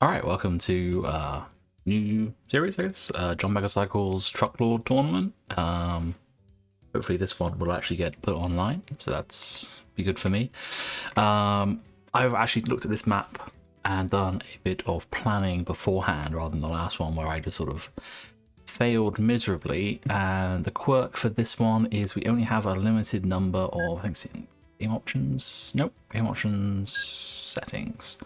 Alright, welcome to new series, I guess. John Megacycle's Trucklord Tournament. Hopefully this one will actually get put online, so that's be good for me. I've actually looked at this map and done a bit of planning beforehand rather than the last one where I just sort of failed miserably. And the quirk for this one is we only have a limited number of, I think it's in game options. Nope, game options settings.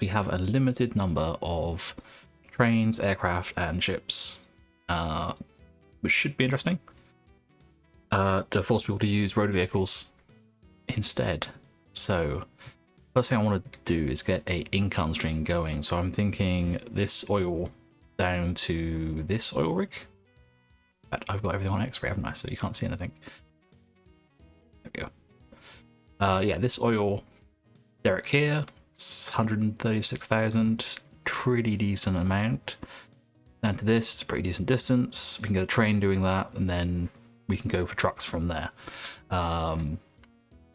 We have a limited number of trains, aircraft, and ships, which should be interesting, to force people to use road vehicles instead. So, first thing I want to do is get a income stream going. So I'm thinking this oil down to this oil rig. But I've got everything on X-ray, haven't I? So you can't see anything. There we go. Yeah, this oil derrick here. It's 136,000, pretty decent amount. Down to this, it's a pretty decent distance. We can get a train doing that, and then we can go for trucks from there. I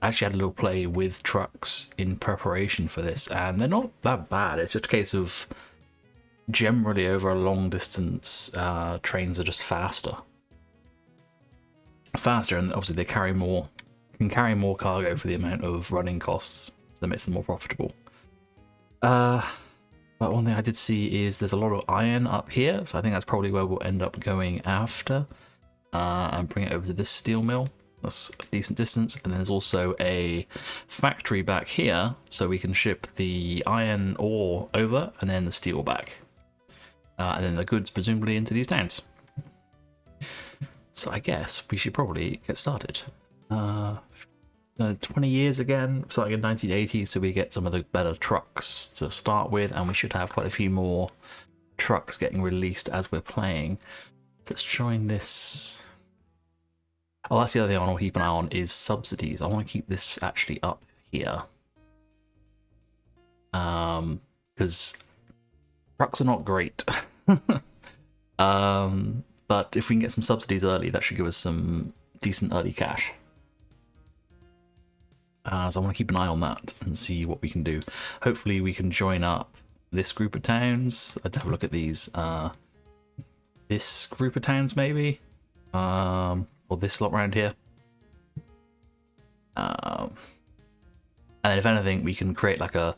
actually had a little play with trucks in preparation for this, and they're not that bad. It's just a case of generally over a long distance, trains are just faster. And obviously they carry more, can carry more cargo for the amount of running costs, so that makes them more profitable. But one thing I did see is there's a lot of iron up here, so I think that's probably where we'll end up going after, and bring it over to this steel mill. That's a decent distance, and then there's also a factory back here, so we can ship the iron ore over and then the steel back, and then the goods presumably into these towns. So I guess we should probably get started. 20 years again, starting in 1980, so we get some of the better trucks to start with, and we should have quite a few more trucks getting released as we're playing. Let's join this. Oh, that's the other thing I want to keep an eye on is subsidies. I want to keep this actually up here. Because trucks are not great. But if we can get some subsidies early, that should give us some decent early cash. So I want to keep an eye on that and see what we can do. Hopefully we can join up this group of towns. I'd have a look at these. This group of towns maybe? Or this lot around here. And then if anything, we can create like a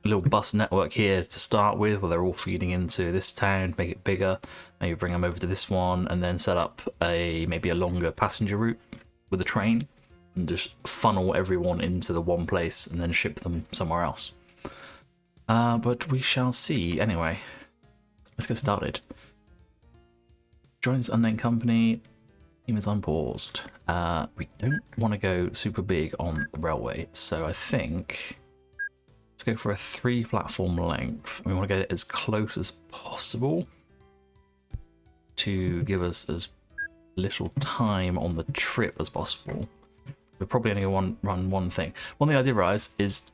little bus network here to start with, where they're all feeding into this town, make it bigger, maybe bring them over to this one, and then set up maybe a longer passenger route with a train. And just funnel everyone into the one place and then ship them somewhere else. But we shall see. Anyway, let's get started. Joins unnamed company. Team is unpaused. We don't want to go super big on the railway, so I think let's go for a 3 platform length. We want to get it as close as possible to give us as little time on the trip as possible. We're probably only going to run one thing. One thing I did realise is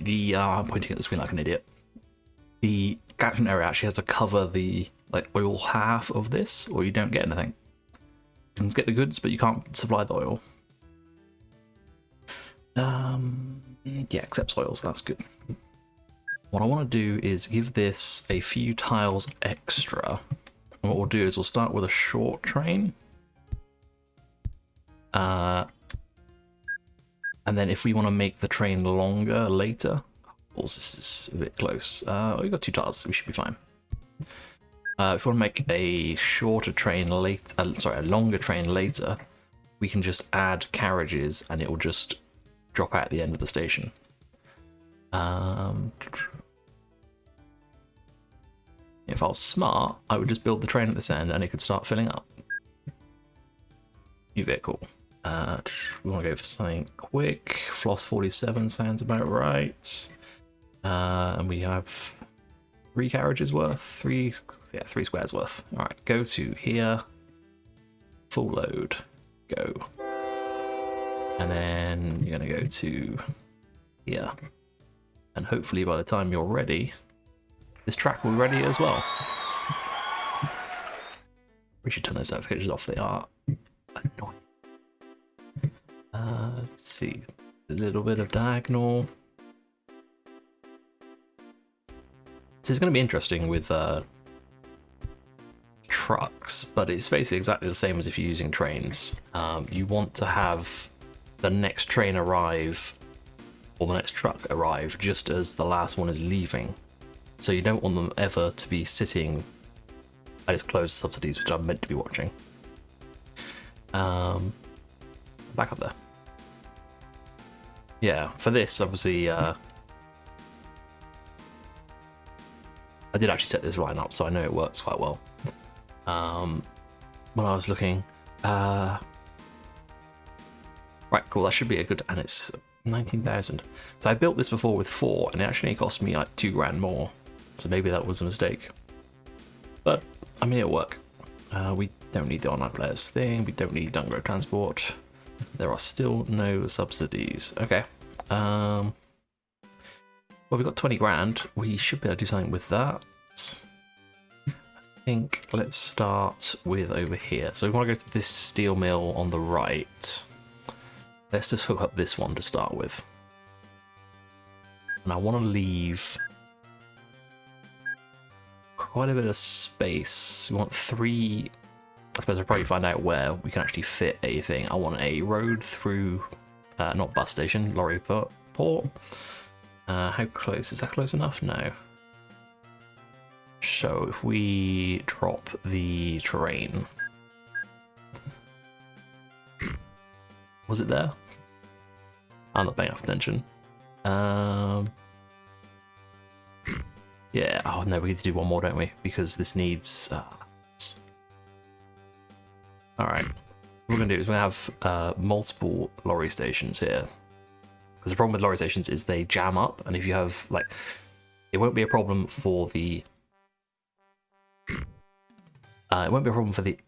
I'm pointing at the screen like an idiot. The catchment area actually has to cover the oil half of this, or you don't get anything. You can get the goods, but you can't supply the oil. Yeah, except soils. That's good. What I want to do is give this a few tiles extra. And what we'll do is we'll start with a short train. And then if we want to make the train longer later, oh, this is a bit close. We've got 2 tiles, so we should be fine. If we want to make a shorter train late, a longer train later, we can just add carriages and it will just drop out at the end of the station. If I was smart, I would just build the train at this end and it could start filling up. New vehicle. We want to go for something quick. Floss 47 sounds about right. And we have 3 carriages worth. 3 squares worth. Alright, go to here. Full load. Go. And then you're going to go to here. And hopefully by the time you're ready, this track will be ready as well. We should turn those notifications off. They are annoying. Let's see, a little bit of diagonal. So it's going to be interesting with trucks, but it's basically exactly the same as if you're using trains. You want to have the next train arrive, or the next truck arrive, just as the last one is leaving. So you don't want them ever to be sitting. I just closed subsidies, which I'm meant to be watching. Back up there. Yeah, for this, obviously, I did actually set this line up, so I know it works quite well. When I was looking, right, cool, that should be a good, and it's 19,000. So I built this before with 4, and it actually cost me like 2 grand more. So maybe that was a mistake. But, I mean, it'll work. We don't need the online players thing, we don't need Dungo transport. There are still no subsidies. Okay. Well, we've got 20 grand. We should be able to do something with that. I think let's start with over here. So we want to go to this steel mill on the right. Let's just hook up this one to start with. And I want to leave quite a bit of space. We want 3. I suppose I'll probably find out where we can actually fit a thing. I want a road through, not bus station, lorry port. How close? Is that close enough? No. So if we drop the terrain. Was it there? I'm not paying enough attention. Yeah, oh no, we need to do one more, don't we? Because this needs... Alright, what we're going to do is we're going to have multiple lorry stations here. Because the problem with lorry stations is they jam up, and if you have, like, it won't be a problem for the... it won't be a problem for the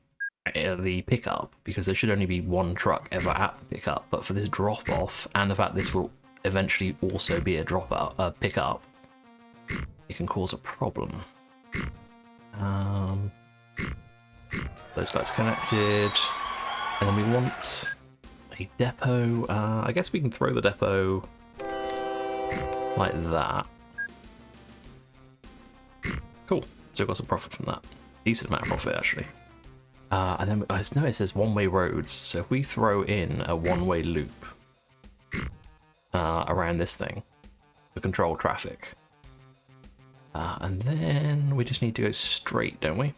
pickup, because there should only be one truck ever at the pickup, but for this drop-off, and the fact this will eventually also be a drop-out, pickup, it can cause a problem. Those guys connected, and then we want a depot. I guess we can throw the depot like that. Cool. So we've got some profit from that. Decent amount of profit, actually. And then I noticed there's one-way roads, so if we throw in a one-way loop around this thing to control traffic, and then we just need to go straight, don't we?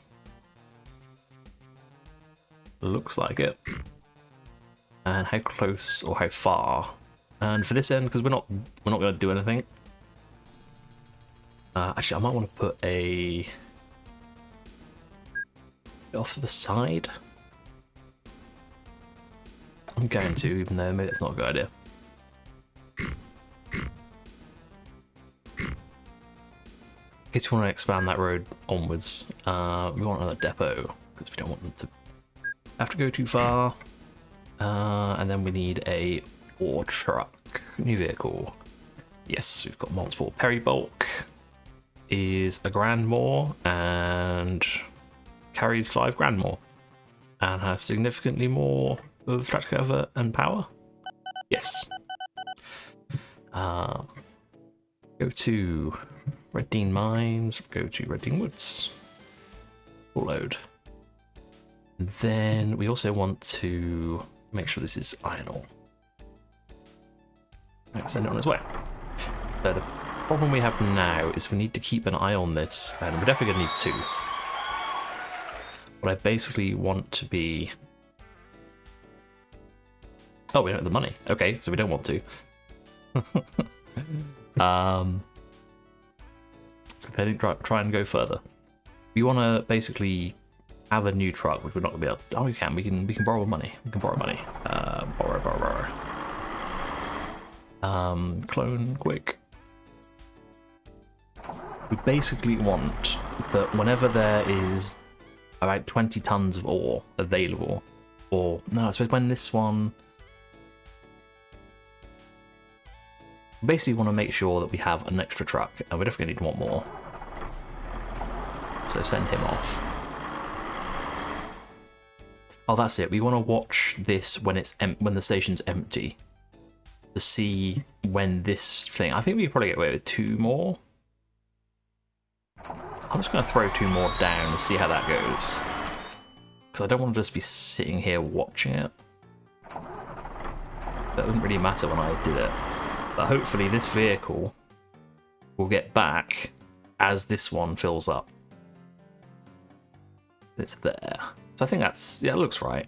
Looks like it. And how close or how far? And for this end, because we're not going to do anything. Actually, I might want to put a bit off to the side. I'm going to, even though maybe that's not a good idea. In case you want to expand that road onwards, we want another depot because we don't want them to have to go too far. And then we need a ore truck, new vehicle. Yes, we've got multiple. Perry bulk is $1 grand more and carries 5 grand more, and has significantly more of tractor cover and power. Yes. Go to Red Dean Mines, go to Red Dean Woods. Full load. And then we also want to make sure this is iron ore. Send it on its way. So the problem we have now is we need to keep an eye on this, and we're definitely going to need 2. What I basically want to be... Oh, we don't have the money. Okay, so we don't want to. So then try and go further. We want to basically have a new truck, which we're not going to be able to... Oh, we can. We can borrow money. We can borrow money. Borrow. Clone quick. We basically want that whenever there is about 20 tons of ore available, or no, I suppose when this one... We basically want to make sure that we have an extra truck, and we're definitely going to need one more. So send him off. Oh, that's it. We want to watch this when it's when the station's empty, to see when this thing... I think we could probably get away with 2 more. I'm just going to throw 2 more down and see how that goes. Because I don't want to just be sitting here watching it. That didn't really matter when I did it. But hopefully this vehicle will get back as this one fills up. It's there. So I think that's, yeah, it looks right.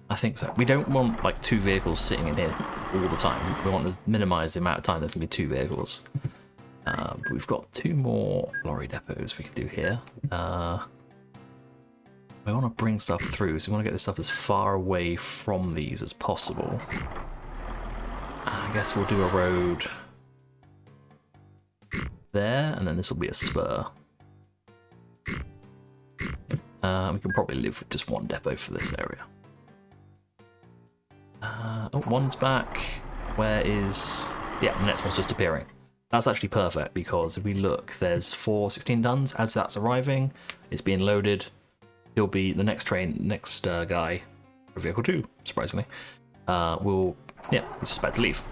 I think so. We don't want like 2 vehicles sitting in here all the time. We want to minimize the amount of time there's going to be 2 vehicles. But we've got 2 more lorry depots we can do here. We want to bring stuff through, so we want to get this stuff as far away from these as possible. I guess we'll do a road there, and then this will be a spur. We can probably live with just 1 depot for this area. Oh, 1's back. Where is... Yeah, the next one's just appearing. That's actually perfect, because if we look, there's 4 16 tons. As that's arriving, it's being loaded. He'll be the next guy for vehicle 2, surprisingly. Yeah, he's just about to leave. So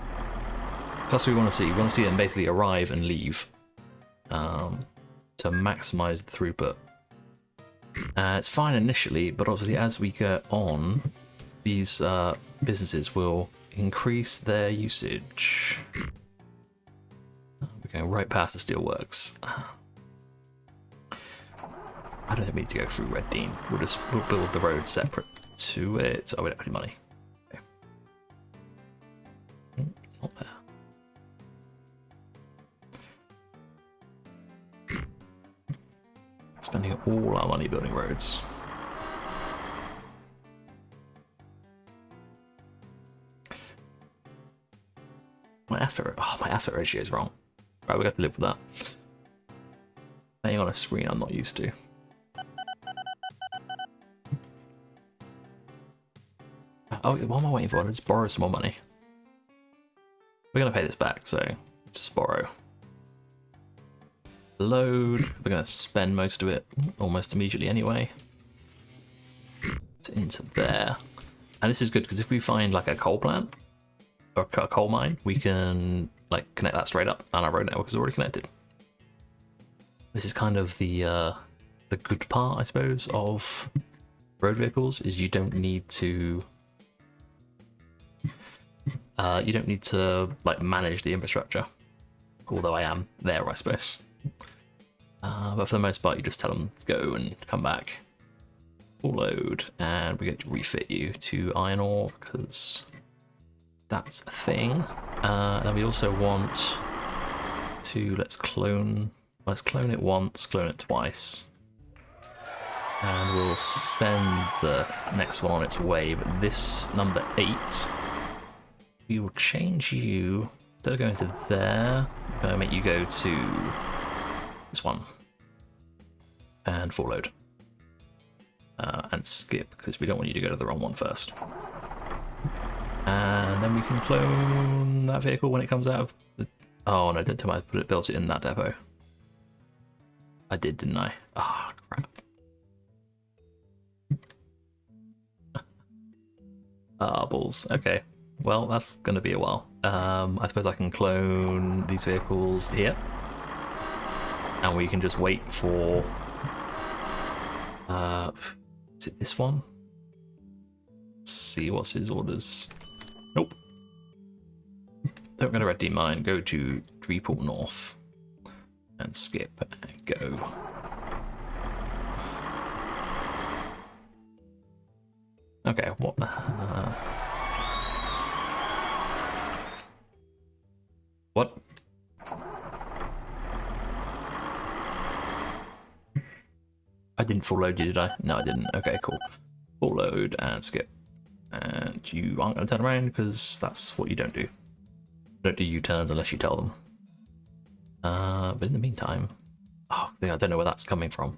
that's what we want to see. We want to see them basically arrive and leave to maximize the throughput. It's fine initially, but obviously as we go on, these businesses will increase their usage. We're going right past the steelworks. I don't think we need to go through Red Dean. We'll build the road separate to it. Oh, we don't have any money. Okay. Not there. Spending all our money building roads. My aspect ratio is wrong. Right, we have to live with that. Playing on a screen I'm not used to. Oh, what am I waiting for? Let's borrow some more money. We're going to pay this back, so let's just borrow. Load. We're going to spend most of it almost immediately anyway. It's into there. And this is good because if we find like a coal plant or a coal mine, we can like connect that straight up, and our road network is already connected. This is kind of the good part, I suppose, of road vehicles, is you don't need to like manage the infrastructure, although I am there, I suppose. But for the most part, you just tell them to go and come back, full load, and we're going to refit you to iron ore because that's a thing. Then we also want to let's clone it once, clone it twice, and we'll send the next one on its way. But this number 8. We will change you, instead of going to there, I'm going to make you go to this one. And full load. And skip, because we don't want you to go to the wrong one first. And then we can clone that vehicle when it comes out of the... Oh no, don't tell me I built it in that depot. I did, didn't I? Ah, oh, crap. Ah, balls. Okay. Well, that's going to be a while. I suppose I can clone these vehicles here. And we can just wait for... is it this one? Let's see, what's his orders? Nope. Don't go to Red Dean Mine, go to Dreeport North. And skip and go. Okay, what the... What? I didn't full load you, did I? No, I didn't. Okay, cool. Full load and skip. And you aren't going to turn around because that's what you don't do. Don't do U-turns unless you tell them. But in the meantime... Oh, I don't know where that's coming from.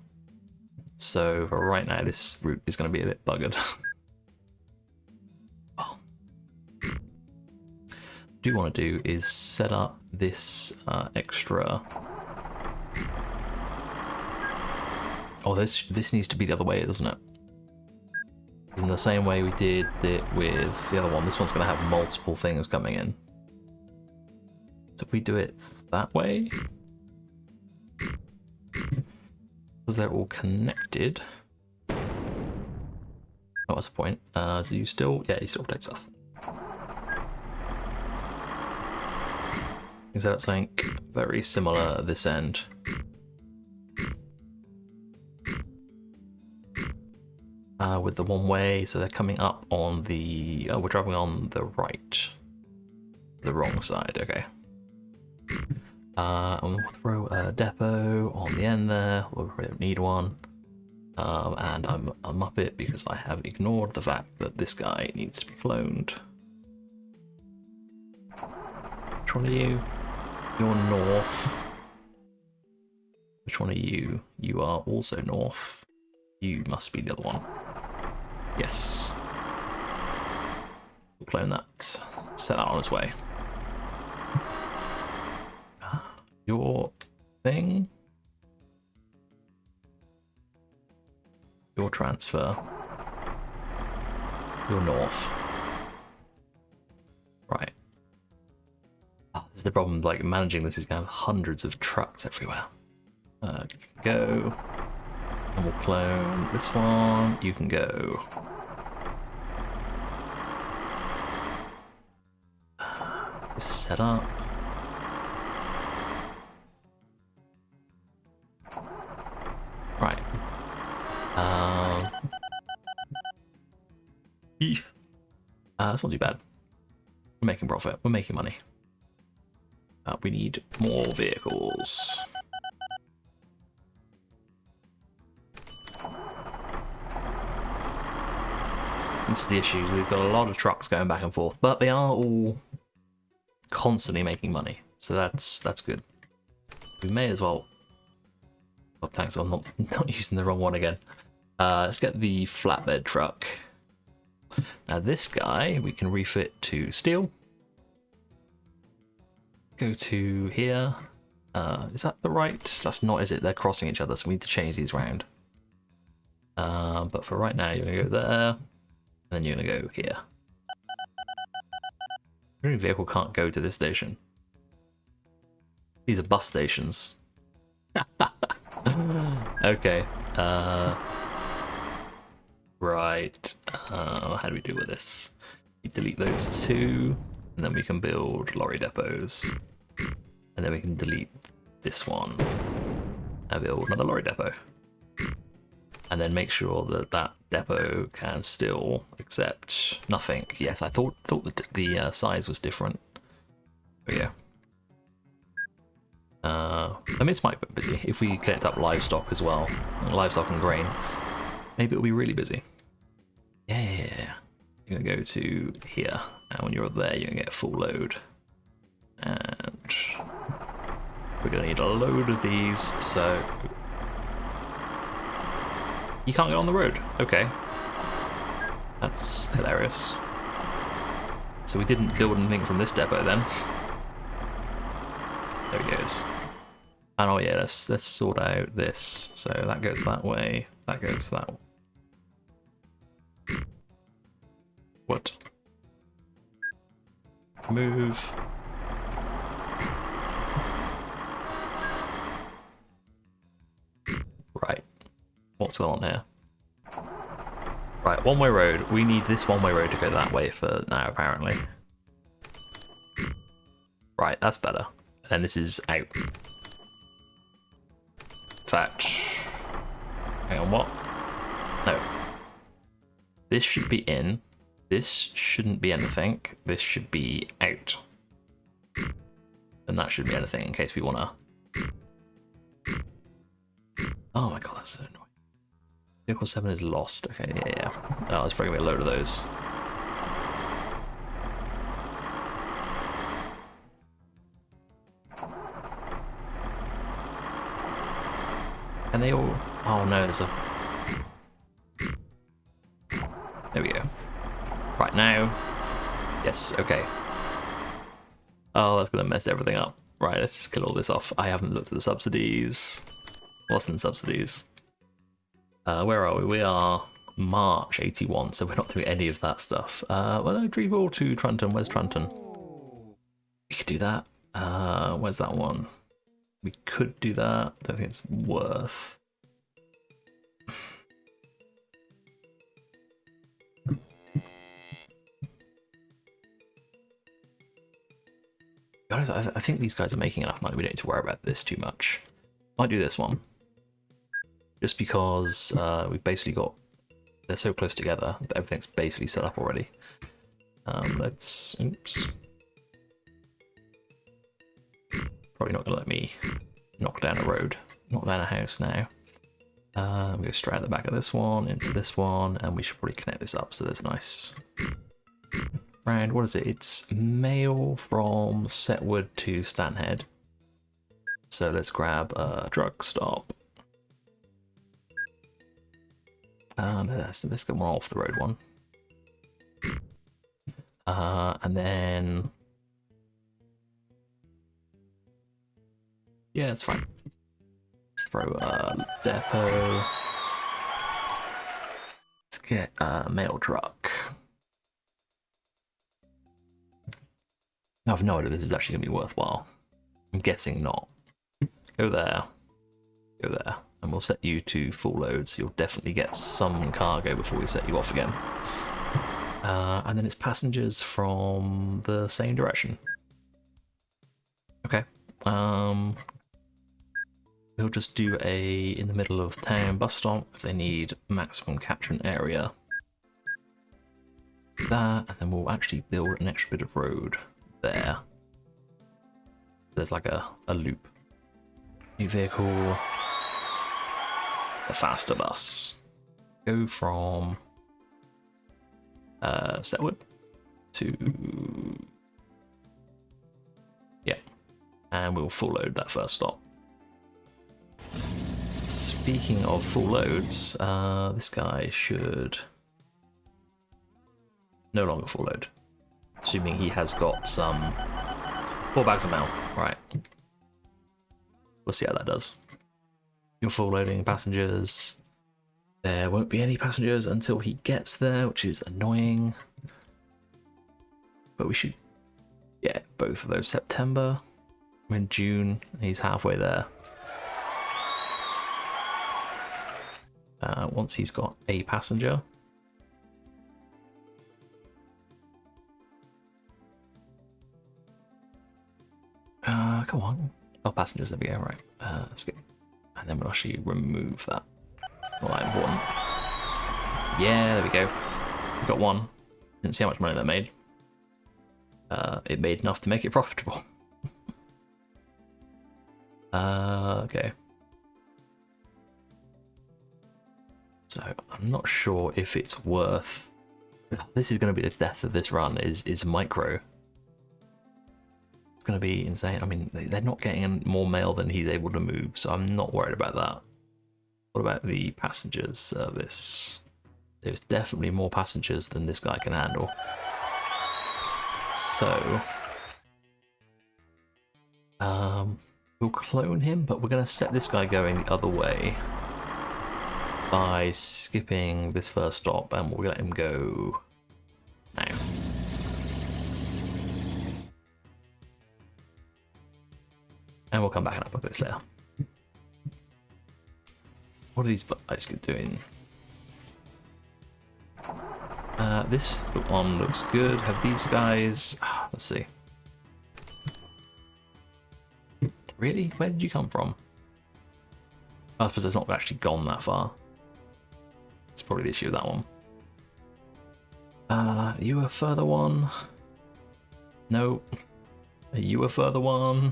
So for right now, this route is going to be a bit buggered. What I do want to do is set up this extra... Oh, this needs to be the other way, doesn't it? In the same way we did it with the other one, this one's going to have multiple things coming in. So if we do it that way... because they're all connected. Oh, what's the point? So you still, yeah, you still take stuff. Is that something very similar at this end? With the one way, so they're coming up on the, oh, we're driving on the right. The wrong side, okay. And we'll throw a depot on the end there, we don't need one. And I'm up it because I have ignored the fact that this guy needs to be cloned. Which one are you? You're north. Which one are you? You are also north. You must be the other one. Yes. We'll clone that. Set that on its way. Your thing. Your transfer. Your north. Right. Oh, this is the problem, like managing this is gonna have hundreds of trucks everywhere. Go. And we'll clone this one. You can go. This is set up. Right. That's not too bad. We're making profit. We're making money. We need more vehicles. This is the issue. We've got a lot of trucks going back and forth, but they are all constantly making money, so that's good. We may as well. Oh, thanks. I'm not using the wrong one again. Let's get the flatbed truck. Now this guy we can refit to steel. Go to here. Is that the right? That's not, is it? They're crossing each other, so we need to change these round. But for right now, you're gonna go there, and then you're gonna go here. Every vehicle can't go to this station. These are bus stations. Okay. Right. How do we deal with this? We delete those two, and then we can build lorry depots. And then we can delete this one and build another lorry depot. And then make sure that that depot can still accept nothing. Yes, I thought that the size was different. But yeah. I mean, it's quite busy. If we connect up livestock as well, livestock and grain, maybe it'll be really busy. Yeah. You're gonna go to here, and when you're there, you're gonna get a full load. And we're gonna need a load of these, so you can't get on the road. Okay. That's hilarious. So we didn't build anything from this depot then. There he goes. And oh yeah, let's sort out this. So that goes that way, that goes that way. What? Move. Right. What's going on here? Right, one-way road. We need this one-way road to go that way for now, apparently. Right, that's better. And this is out. In fact, hang on, what? No. This should be in. This shouldn't be anything. This should be out. And that should be anything in case we wanna. Oh my god, that's so annoying. Vehicle 7 is lost. Okay, yeah. Oh, let's bring me a load of those. And they all... Oh no, there's a... There we go. Right now. Yes, okay. Oh, that's gonna mess everything up. Right, let's just kill all this off. I haven't looked at the subsidies. What's in subsidies? Where are we? We are March 81, so we're not doing any of that stuff. Well, no, Dreeball to Trunton. Where's Trunton? We could do that. Where's that one? We could do that. I don't think it's worth. Guys, I think these guys are making enough money. We don't need to worry about this too much. Might do this one. Just because we've basically got... They're so close together that everything's basically set up already. Let's... Oops. Probably not going to let me knock down a road. Knock down a house now. We go straight at the back of this one, into this one, and we should probably connect this up so there's a nice... round. What is it? It's mail from Setwood to Stanhead. So let's grab a truck stop. Let's get one off the road one. And then... Yeah, it's fine. Let's throw a depot. Let's get a mail truck. I have no idea this is actually going to be worthwhile. I'm guessing not. Go there. Go there. And we'll set you to full load, so you'll definitely get some cargo before we set you off again. And then it's passengers from the same direction. Okay. We'll just do a in the middle of town bus stop because they need maximum catchment area. That, and then we'll actually build an extra bit of road there. There's like a loop. New vehicle. A faster bus. Go from Setwood to... Yeah. And we'll full load that first stop. Speaking of full loads, this guy should no longer full load. Assuming he has got some 4 bags of mail. Right. We'll see how that does. You're full loading passengers. There won't be any passengers until he gets there, which is annoying. But we should get both of those September. We're in June. He's halfway there. Once he's got a passenger. Come on. Oh, passengers, there we go, right. Let's get... And then we'll actually remove that. Not that important. Yeah, there we go. We got one. Didn't see how much money that made. It made enough to make it profitable. Okay. So I'm not sure if it's worth... This is going to be the death of this run, is micro. It's going to be insane. I mean, they're not getting more mail than he's able to move, so I'm not worried about that. What about the passengers service? There's definitely more passengers than this guy can handle. So... we'll clone him, but we're going to set this guy going the other way by skipping this first stop, and we'll let him go now. And we'll come back and up a bit later. What are these guys doing? This one looks good. Have these guys... let's see. Really? Where did you come from? I suppose it's not actually gone that far. That's probably the issue with that one. Are you a further one? No. Are you a further one?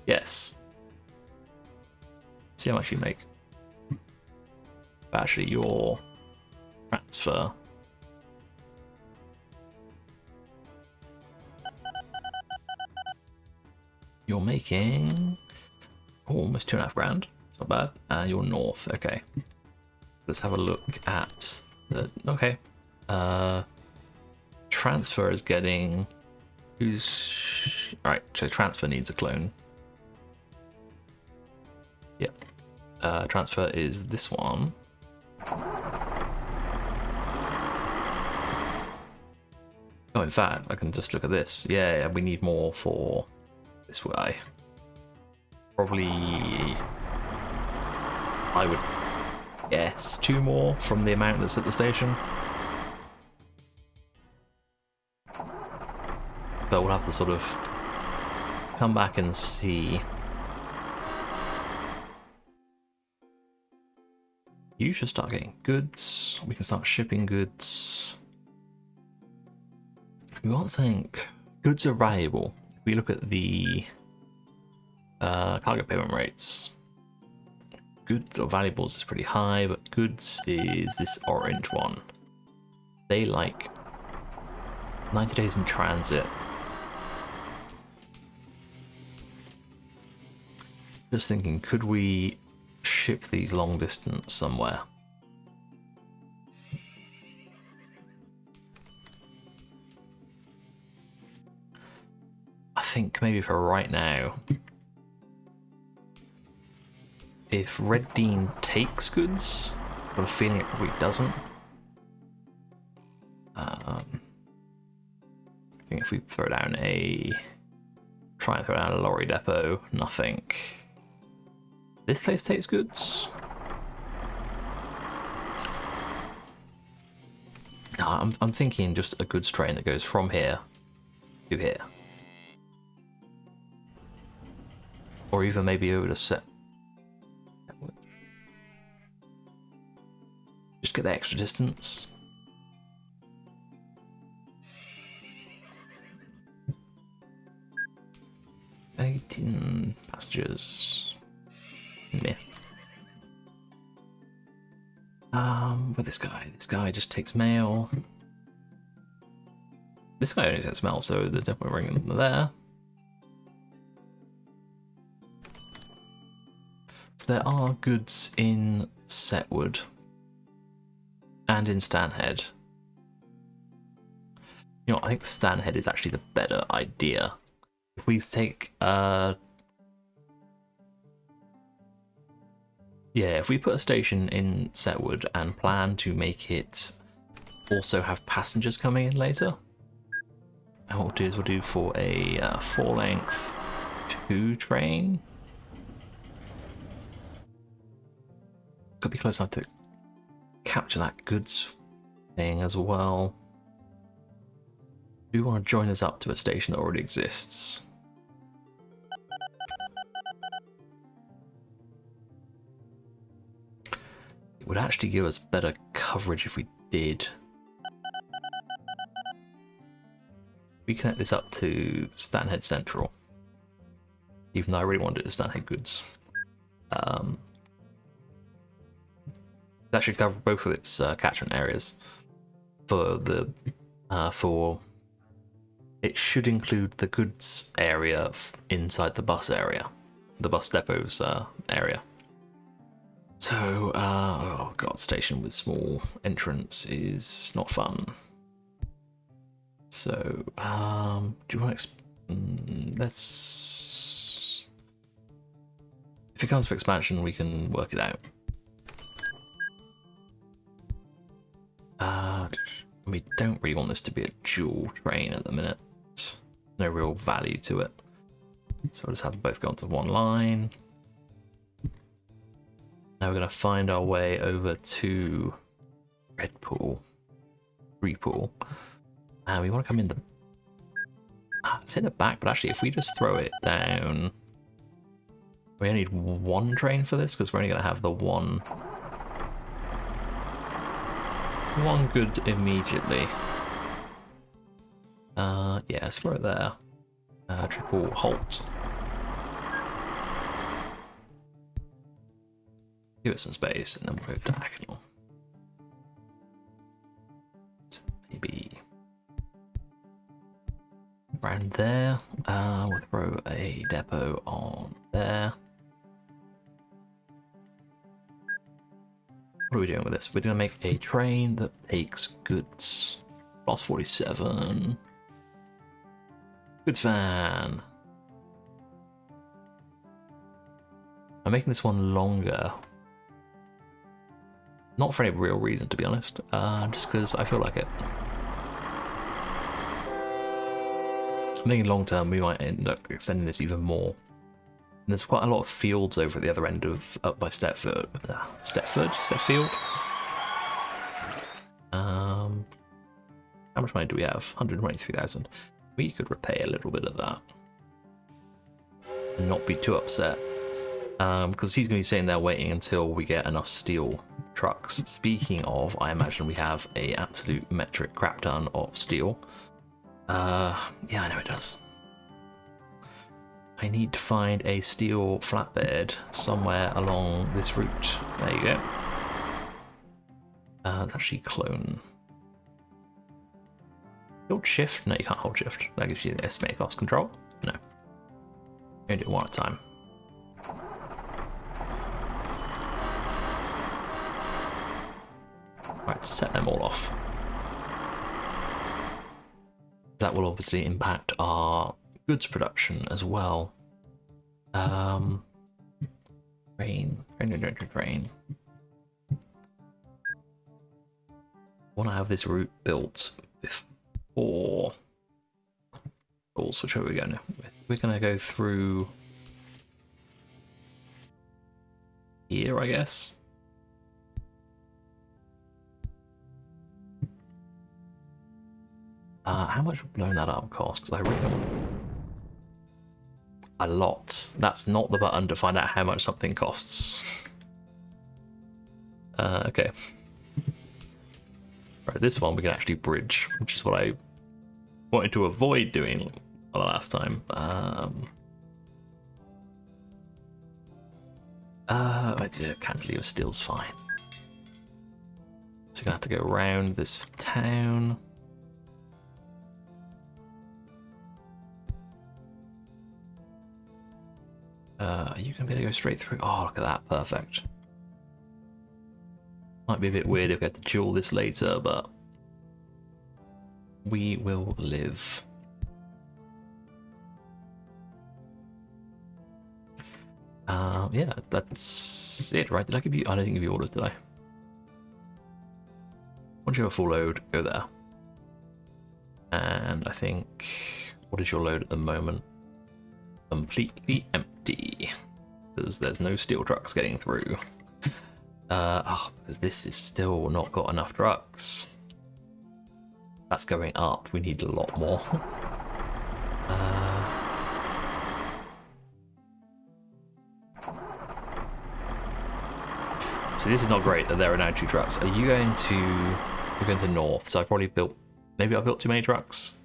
Yes. See how much you make. But actually, your transfer. You're making almost 2.5 grand. It's not bad. You're north. Okay. Let's have a look at the. Okay. Transfer is getting. Who's. Alright, so transfer needs a clone. Yep. Transfer is this one. Oh, in fact, I can just look at this. Yeah, we need more for this guy. Probably... I would guess 2 more from the amount that's at the station. But we'll have to sort of come back and see. You should start getting goods. We can start shipping goods. We want something. Goods are valuable. If we look at the cargo payment rates, goods or valuables is pretty high, but goods is this orange one. They like 90 days in transit. Just thinking, could we ship these long distance somewhere? I think maybe for right now, if Red Dean takes goods, I've got a feeling it probably doesn't. I think if we throw down try and throw down a lorry depot, nothing. This place takes goods. No, I'm thinking just a goods train that goes from here to here. Or even maybe over to set. Just get the extra distance. $18 passengers. Yeah. But this guy just takes mail. This guy only takes mail, so there's no point bringing them there. So there are goods in Setwood and in Stanhead. You know, I think Stanhead is actually the better idea. If we take yeah, if we put a station in Setwood and plan to make it also have passengers coming in later, and what we'll do is we'll do for a 4-length 2 train. Could be close enough to capture that goods thing as well. Do we want to join us up to a station that already exists? It would actually give us better coverage if we did. We connect this up to Stanhead Central, even though I really wanted it to Stanhead Goods. That should cover both of its catchment areas. It should include the goods area inside the bus area, the bus depot's area. So, oh god, station with small entrance is not fun. So, do you want to let's... If it comes to expansion, we can work it out. We don't really want this to be a dual train at the minute. No real value to it. So we'll just have them both go onto one line. Now we're going to find our way over to Redpool, Repool. And we want to come in the... it's in the back, but actually if we just throw it down... We only need 1 train for this, because we're only going to have the one good immediately. Yeah, let's throw it there. Triple halt. Give it some space, and then we'll go diagonal. Maybe around there. We'll throw a depot on there. What are we doing with this? We're going to make a train that takes goods. Plus 47. Goods van. I'm making this one longer. Not for any real reason, to be honest. Just because I feel like it. I'm thinking long term we might end up extending this even more. there's quite a lot of fields over at the other end of up by Stepfield. How much money do we have? 123,000. We could repay a little bit of that and not be too upset, because he's going to be sitting there waiting until we get enough steel trucks. Speaking of, I imagine we have a absolute metric crap ton of steel. Yeah, I know it does. I need to find a steel flatbed somewhere along this route. There you go. Let's actually clone. Hold shift? No, you can't hold shift. That gives you the estimate cost control. No. You only do it one at a time. Right, set them all off. That will obviously impact our goods production as well. Train. Want to have this route built before. Also, which way are we going? We're going to go through here, I guess. How much would blowing that up cost? Because I really don't. A lot. That's not the button to find out how much something costs. Okay. Right, this one we can actually bridge, which is what I wanted to avoid doing the last time. Cantilever steel's fine. So gonna have to go around this town. Are you gonna be able to go straight through? Oh, look at that, perfect. Might be a bit weird if we had to duel this later, but we will live. Yeah, that's it, right? Did I give you? I didn't give you orders, did I? Once you have a full load, go there. And I think, what is your load at the moment? Completely empty, because there's no steel trucks getting through. Because this is still not got enough trucks. That's going up. We need a lot more. So this is not great that there are now 2 trucks. Are you going to? You're going to north. So I probably built. Maybe I built too many trucks.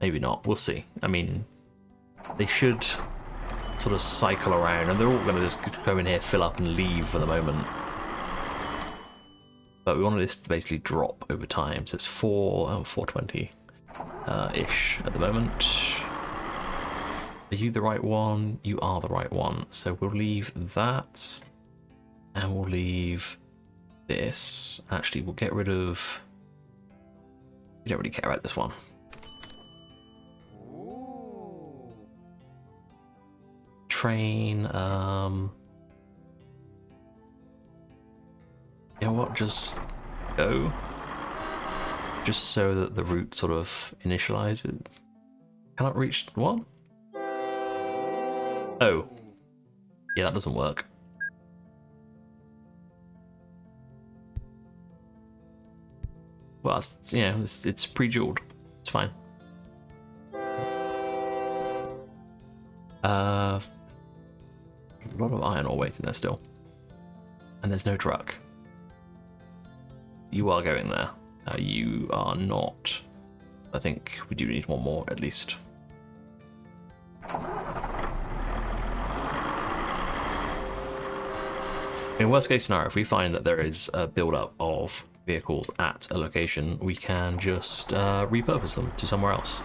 Maybe not. We'll see. I mean, they should sort of cycle around, and they're all going to just go in here, fill up, and leave for the moment. But we wanted this to basically drop over time, so it's 420 ish at the moment. Are you the right one? You are the right one. So we'll leave that, and we'll leave this. Actually, we'll get rid of. We don't really care about this one. Train. You know what? Just go. Just so that the route sort of initializes. Cannot reach what? Oh. Yeah, that doesn't work. Well, it's, you know, it's pre-jeweled. It's fine. A lot of iron ore waiting there still. And there's no truck. You are going there. You are not. I think we do need one more at least. In worst case scenario, if we find that there is a build-up of vehicles at a location, we can just repurpose them to somewhere else.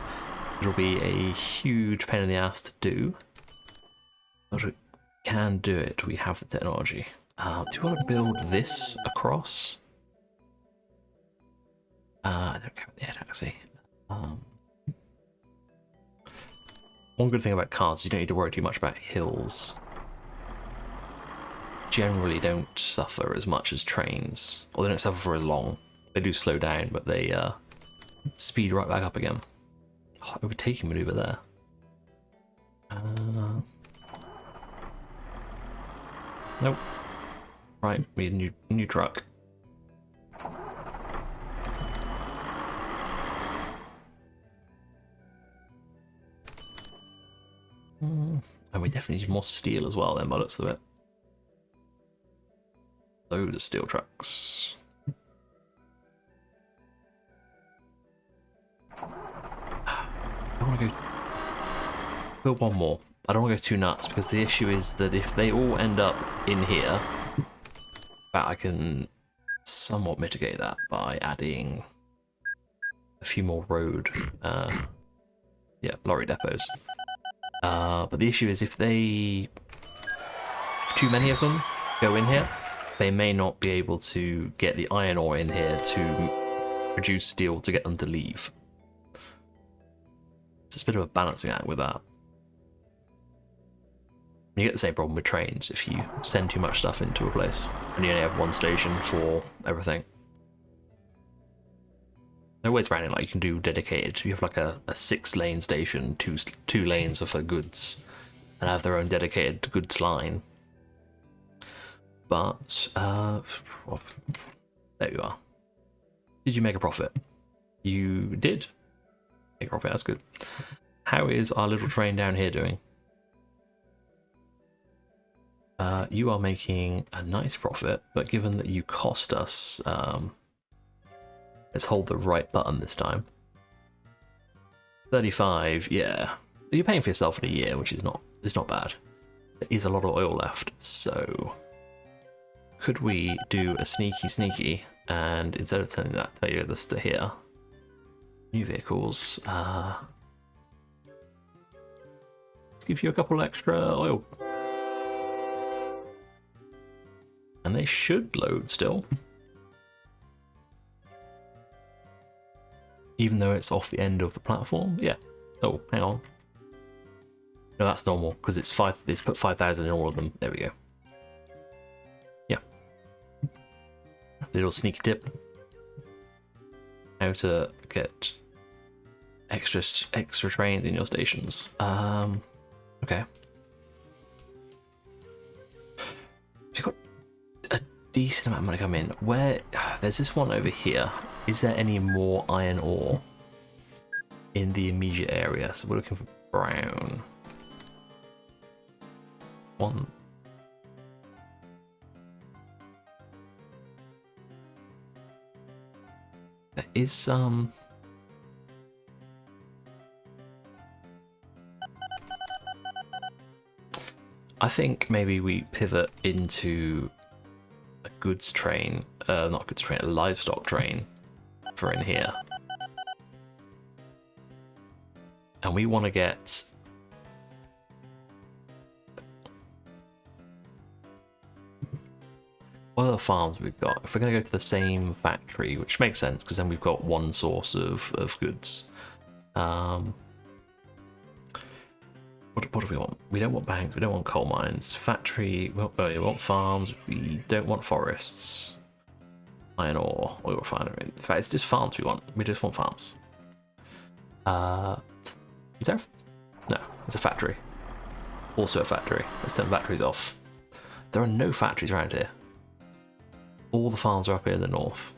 It'll be a huge pain in the ass to do, but we can do it. We have the technology. Do you want to build this across? I don't care about the air taxi. One good thing about cars, you don't need to worry too much about hills. Generally don't suffer as much as trains, or they don't suffer for as long. They do slow down, but they speed right back up again. Oh, overtaking maneuver there. Nope. Right, we need a new truck. And we definitely need more steel as well then, by the looks of it. Loads of steel trucks. I want to go build one more. I don't want to go too nuts because the issue is that if they all end up in here, I can somewhat mitigate that by adding a few more road, lorry depots. But the issue is if too many of them go in here, they may not be able to get the iron ore in here to produce steel to get them to leave. So it's a bit of a balancing act with that. You get the same problem with trains if you send too much stuff into a place and you only have one station for everything. There are ways around it, like you can do dedicated. You have like a 6-lane station, two lanes for goods, and have their own dedicated goods line. But there you are. Did you make a profit? You did make a profit. That's good. How is our little train down here doing? You are making a nice profit, but given that you cost us, let's hold the right button this time. 35, yeah. You're paying for yourself in a year, which is not bad. There is a lot of oil left, so could we do a sneaky, and instead of telling that, tell you this to here, new vehicles, give you a couple extra oil. And they should load still. Even though it's off the end of the platform. Yeah. Oh, hang on. No, that's normal, because it's put 5,000 in all of them. There we go. Yeah. Little sneak tip. How to get extra trains in your stations. Okay. You've got a decent amount of money coming in. Where there's this one over here. Is there any more iron ore in the immediate area? So we're looking for brown. One. There is some. I think maybe we pivot into a goods train, not goods train, a livestock train for in here. And we want to get what other farms we've got. If we're going to go to the same factory, which makes sense because then we've got one source of goods. What do we want? We don't want banks, we don't want coal mines. Factory, we want farms, we don't want forests. Iron ore, oil refinery. In fact, it's just farms we want. We just want farms. Is there? No, it's a factory. Also a factory. Let's turn factories off. There are no factories around here. All the farms are up here in the north.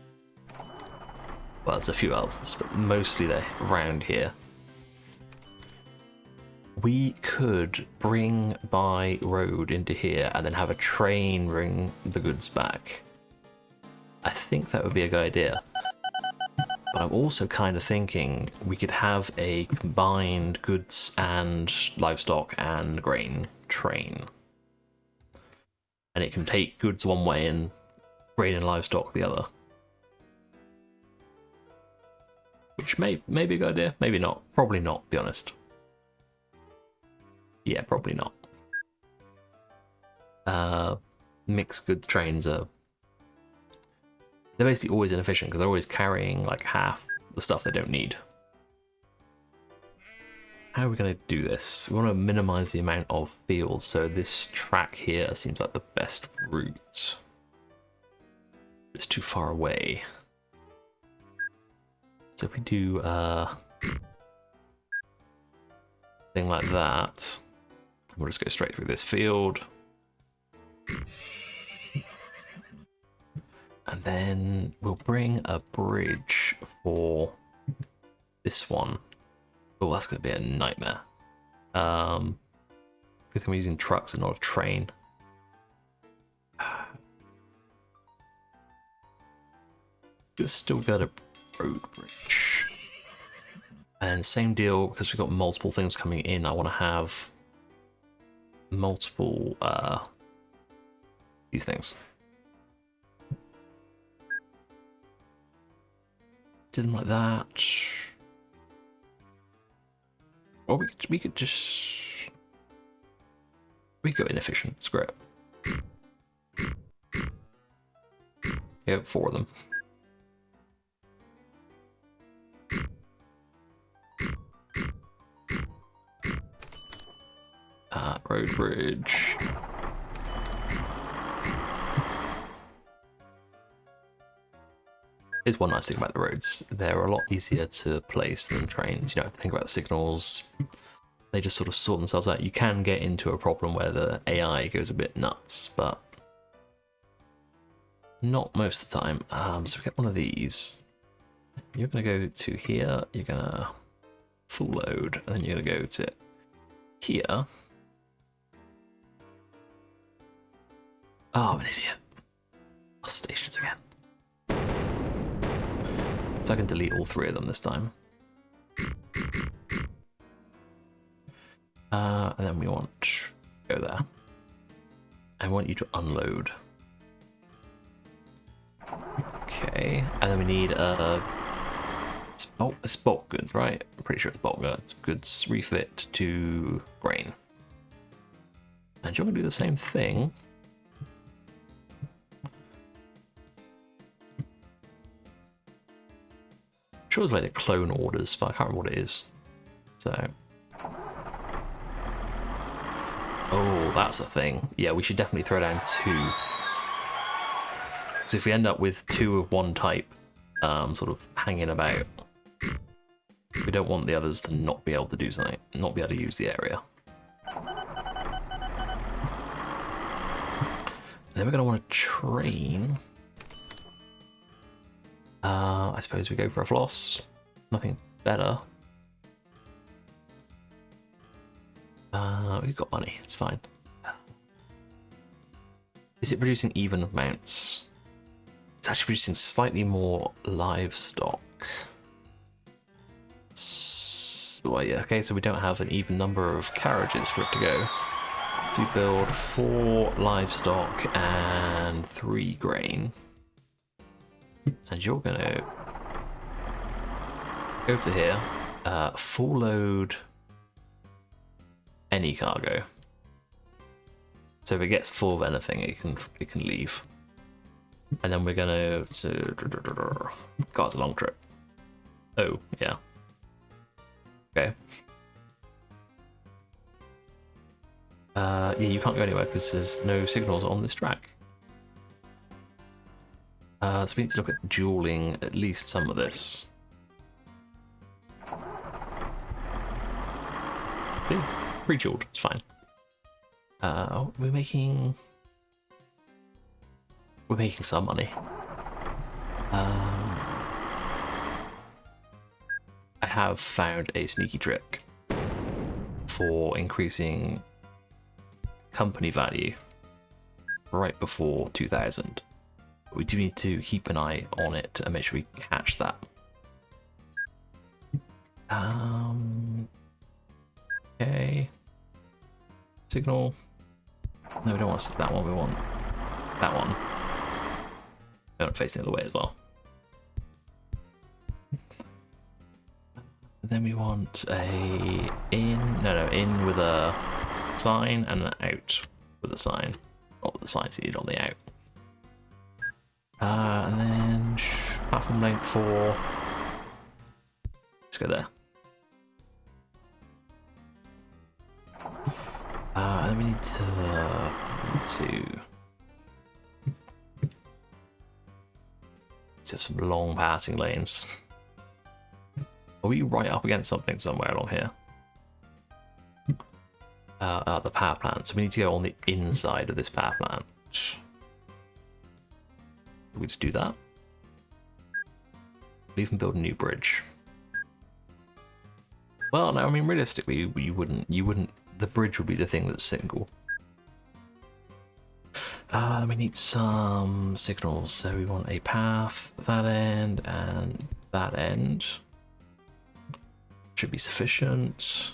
Well, there's a few others, but mostly they're around here. We could bring by road into here and then have a train bring the goods back. I think that would be a good idea. But I'm also kind of thinking we could have a combined goods and livestock and grain train. And it can take goods one way and grain and livestock the other. Which may be a good idea, maybe not. Probably not, to be honest. Yeah, probably not. Mixed goods trains are... They're basically always inefficient because they're always carrying like half the stuff they don't need. How are we going to do this? We want to minimize the amount of fields, so this track here seems like the best route. It's too far away. So if we do thing like that, we'll just go straight through this field. And then we'll bring a bridge for this one. Oh, that's going to be a nightmare. Good thing we're using trucks and not a train. We've still got a road bridge. And same deal, because we've got multiple things coming in, I want to have multiple these things. Do them like that. Or we could just... We go inefficient, screw it. Yeah, 4 of them. Road bridge. Here's one nice thing about the roads. They're a lot easier to place than trains. You know, think about the signals. They just sort of sort themselves out. You can get into a problem where the AI goes a bit nuts, but not most of the time. So we get one of these. You're going to go to here. You're going to full load, and then you're going to go to here. Oh, I'm an idiot. Bus stations again. So I can delete all 3 of them this time. And then we want to go there. I want you to unload. Okay, and then we need it's bulk goods, right? I'm pretty sure it's bulk goods refit to grain. And you're gonna do the same thing. I'm sure it's like the clone orders, but I can't remember what it is. So. Oh, that's a thing. Yeah, we should definitely throw down 2. So if we end up with 2 of one type, sort of hanging about, we don't want the others to not be able to do something, not be able to use the area. And then we're going to want to train. I suppose we go for a floss. Nothing better. We've got money, it's fine. Is it producing even amounts? It's actually producing slightly more livestock. Well, yeah, okay, so we don't have an even number of carriages for it to go. To build 4 livestock and 3 grain. And you're gonna go to here, full load any cargo. So if it gets full of anything, it can leave. And then we're gonna God, it's a long trip. Oh yeah. Okay. Yeah, you can't go anywhere because there's no signals on this track. So we need to look at dueling at least some of this. Okay, pre-dueled, it's fine. We're making some money. I have found a sneaky trick for increasing company value right before 2000. But we do need to keep an eye on it and make sure we catch that. Okay. Signal. No, we don't want that one, we want that one. We don't face the other way as well. Then we want a in with a sign and an out with a sign. Not with the sign needed on the out. And then platform length 4. Let's go there. And then we need to have some long passing lanes. Are we right up against something somewhere along here? The power plant. So we need to go on the inside of this power plant. We just do that. We'll even build a new bridge. Well, no, I mean realistically, you wouldn't. The bridge would be the thing that's single. We need some signals, so we want a path, that end, and that end. Should be sufficient.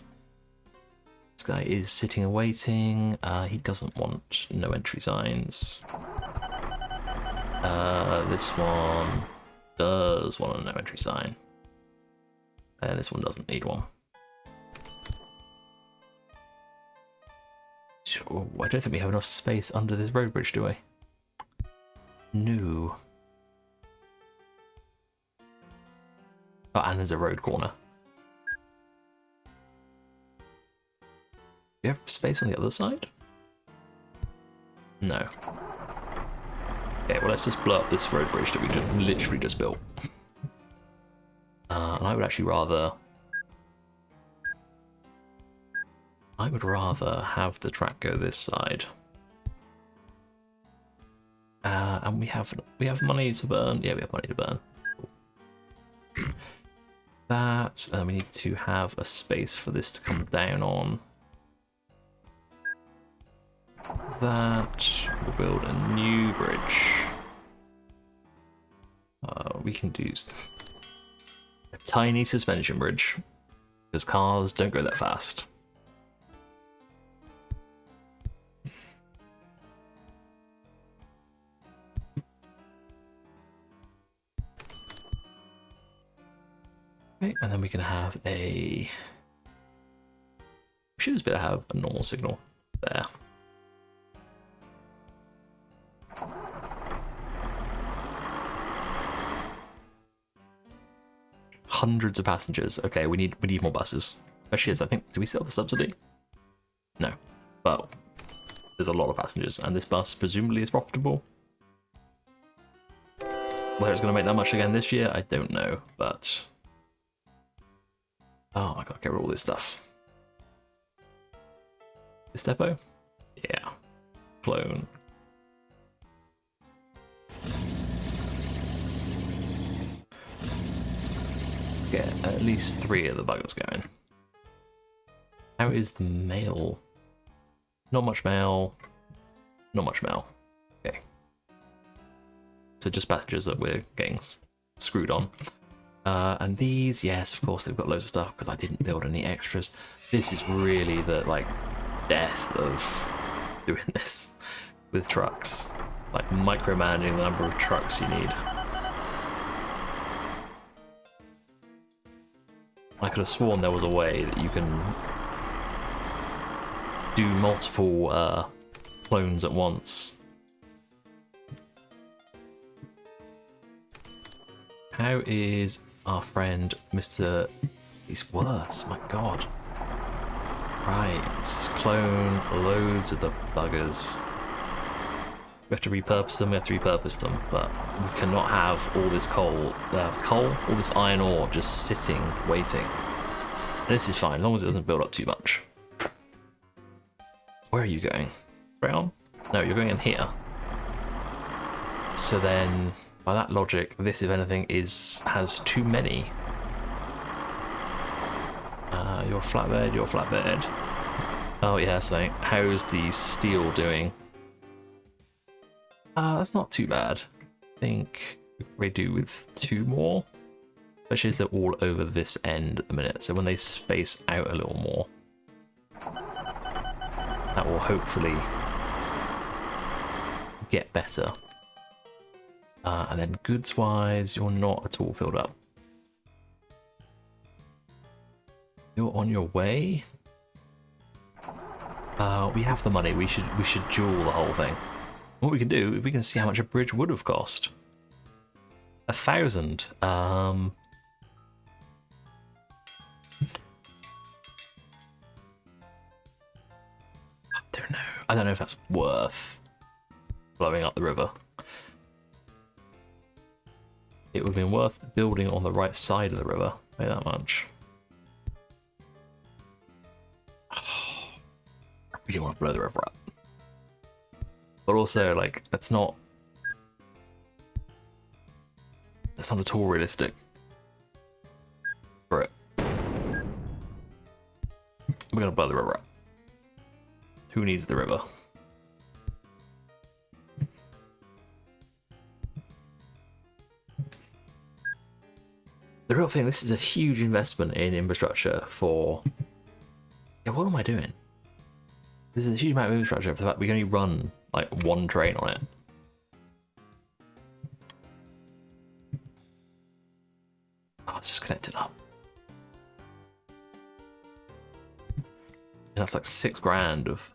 This guy is sitting and waiting. He doesn't want no entry signs. This one does want a no entry sign. And this one doesn't need one. Oh, I don't think we have enough space under this road bridge, do we? No. Oh, and there's a road corner. Do you have space on the other side? No. Okay, well let's just blow up this road bridge that we literally just built. And I would actually rather... I would rather have the track go this side. And we have money to burn. Yeah, we have money to burn. Cool. That, we need to have a space for this to come down on. That, we'll build a new bridge. We can do a tiny suspension bridge, because cars don't go that fast. Okay, and then we can have a... We should just be able to have a normal signal there. Hundreds of passengers. Okay, we need more buses. Especially as I think, do we still have the subsidy? No, but there's a lot of passengers, and this bus presumably is profitable. Whether it's going to make that much again this year, I don't know, but... Oh, I gotta get rid of all this stuff. This depot? Yeah. Clone. Get at least 3 of the buggers going. How is the mail? Not much mail. Not much mail. Okay. So just passengers that we're getting screwed on. And these, yes, of course, they've got loads of stuff because I didn't build any extras. This is really the, like, death of doing this with trucks. Like, micromanaging the number of trucks you need. I could have sworn there was a way that you can do multiple clones at once. How is our friend Mr. He's worse, my god. Right, let's just clone loads of the buggers. We have to repurpose them, but we cannot have all this coal, all this iron ore just sitting, waiting. And this is fine, as long as it doesn't build up too much. Where are you going? Brown? No, you're going in here. So then, by that logic, this, if anything, has too many. Your flatbed. Oh yeah, so how's the steel doing? That's not too bad. I think we do with 2 more. Especially as they're all over this end at the minute. So when they space out a little more, that will hopefully get better. And then goods-wise, you're not at all filled up. You're on your way. We have the money. We should duel the whole thing. What we can do, we can see how much a bridge would have cost. 1,000. I don't know. I don't know if that's worth blowing up the river. It would have been worth building on the right side of the river. Pay that much. I really want to blow the river up. But also, like, let's not... That's not at all realistic. For it. We're gonna blow the river up. Who needs the river? The real thing, this is a huge investment in infrastructure for... Yeah, what am I doing? This is a huge amount of infrastructure for the fact we can only run like one train on it. Oh, it's just connected up. And that's like $6,000 of...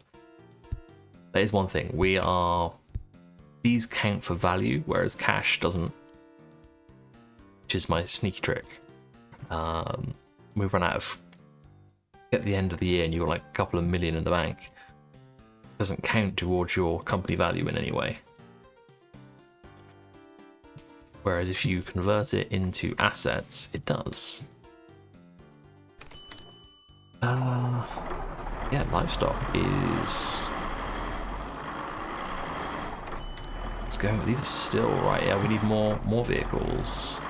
That is one thing. We are... These count for value, whereas cash doesn't. Which is my sneaky trick. We've run out of... At the end of the year and you've got like a couple of million in the bank. It doesn't count towards your company value in any way. Whereas if you convert it into assets, it does. Yeah, livestock is... Let's go. These are still right. Yeah, we need more vehicles.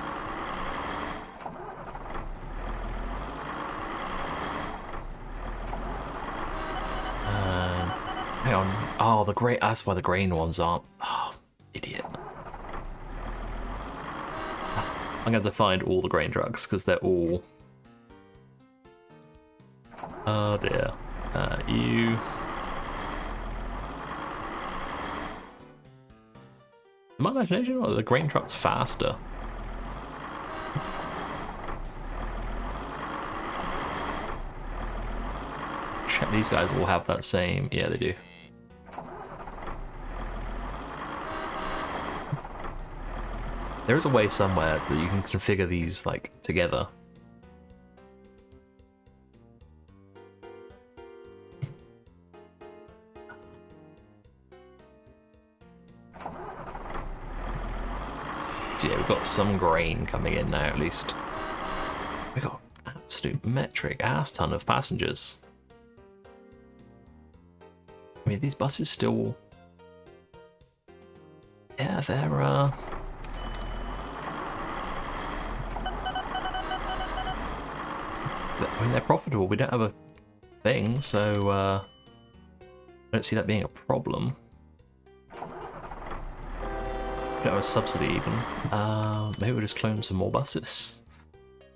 Hang on. Oh, the grain. That's why the grain ones aren't. Oh, idiot. I'm going to find all the grain trucks because they're all... Oh dear. You... In my imagination, or the grain truck's faster? Check, these guys will have that same... Yeah, they do. There is a way somewhere that you can configure these like together. So yeah, we've got some grain coming in now at least. We've got absolute metric ass ton of passengers. I mean, these buses still... Yeah, they're I mean, they're profitable. We don't have a thing, so I don't see that being a problem. We don't have a subsidy even. Maybe we'll just clone some more buses.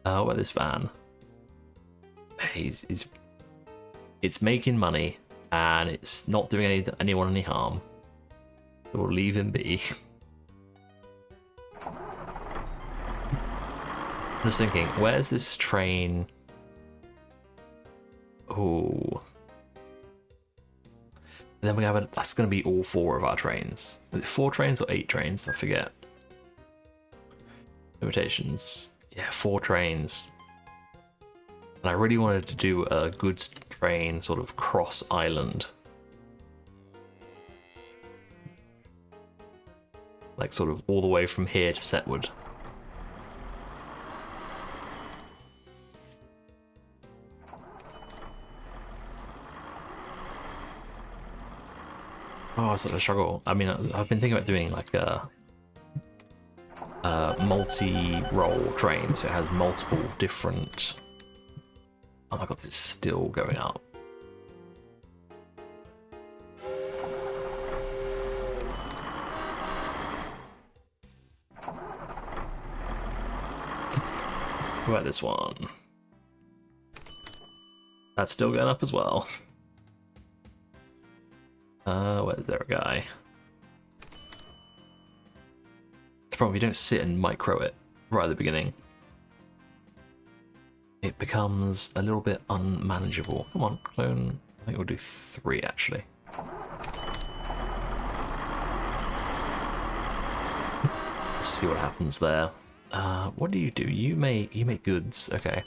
What about this van? It's making money and it's not doing anyone any harm. So we'll leave him be. I'm just thinking, where's this train? Oh. Then we have that's going to be all 4 of our trains. Is it 4 trains or 8 trains? I forget. Limitations. Yeah, 4 trains. And I really wanted to do a goods train sort of cross island. Like sort of all the way from here to Setwood. Oh, it's such a struggle. I mean, I've been thinking about doing like a multi-role train, so it has multiple different... Oh my god, this is still going up. What about this one? That's still going up as well. Where's there a guy? It's probably you don't sit and micro it right at the beginning. It becomes a little bit unmanageable. Come on, clone. I think we'll do 3 actually. Let's see what happens there. What do? You make goods. Okay.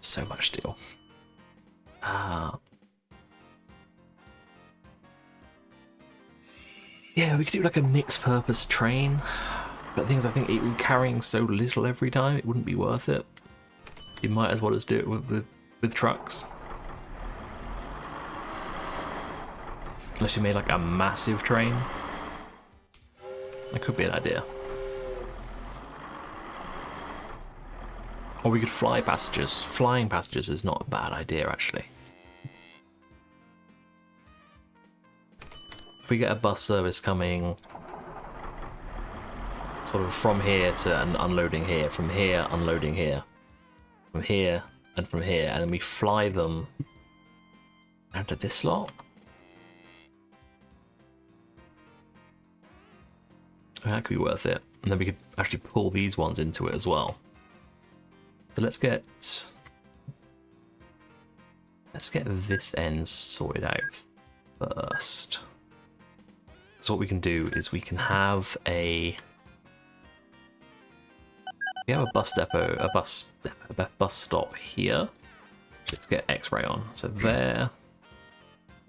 So much steel. Yeah, we could do like a mixed purpose train, but things I think it would carrying so little every time, it wouldn't be worth it. You might as well just do it with trucks. Unless you made like a massive train. That could be an idea. Or we could fly passengers. Flying passengers is not a bad idea, actually. If we get a bus service coming sort of from here to and unloading here, from here, unloading here, from here, and from here, and then we fly them down to this slot. That could be worth it. And then we could actually pull these ones into it as well. So let's get this end sorted out first. So what we can do is we can have a bus depot, a bus stop here. Let's get X-ray on. So there,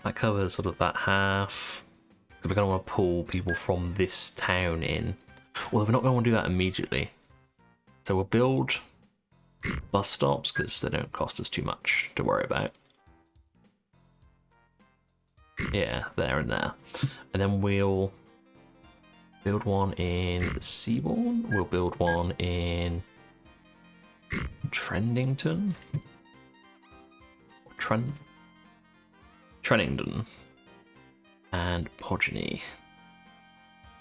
that covers sort of that half. We're going to want to pull people from this town in. Well, we're not going to want to do that immediately. So we'll build bus stops because they don't cost us too much to worry about. Yeah, there and there. And then we'll build one in Seabourne. We'll build one in Trendington. Trennington. And Podgeny.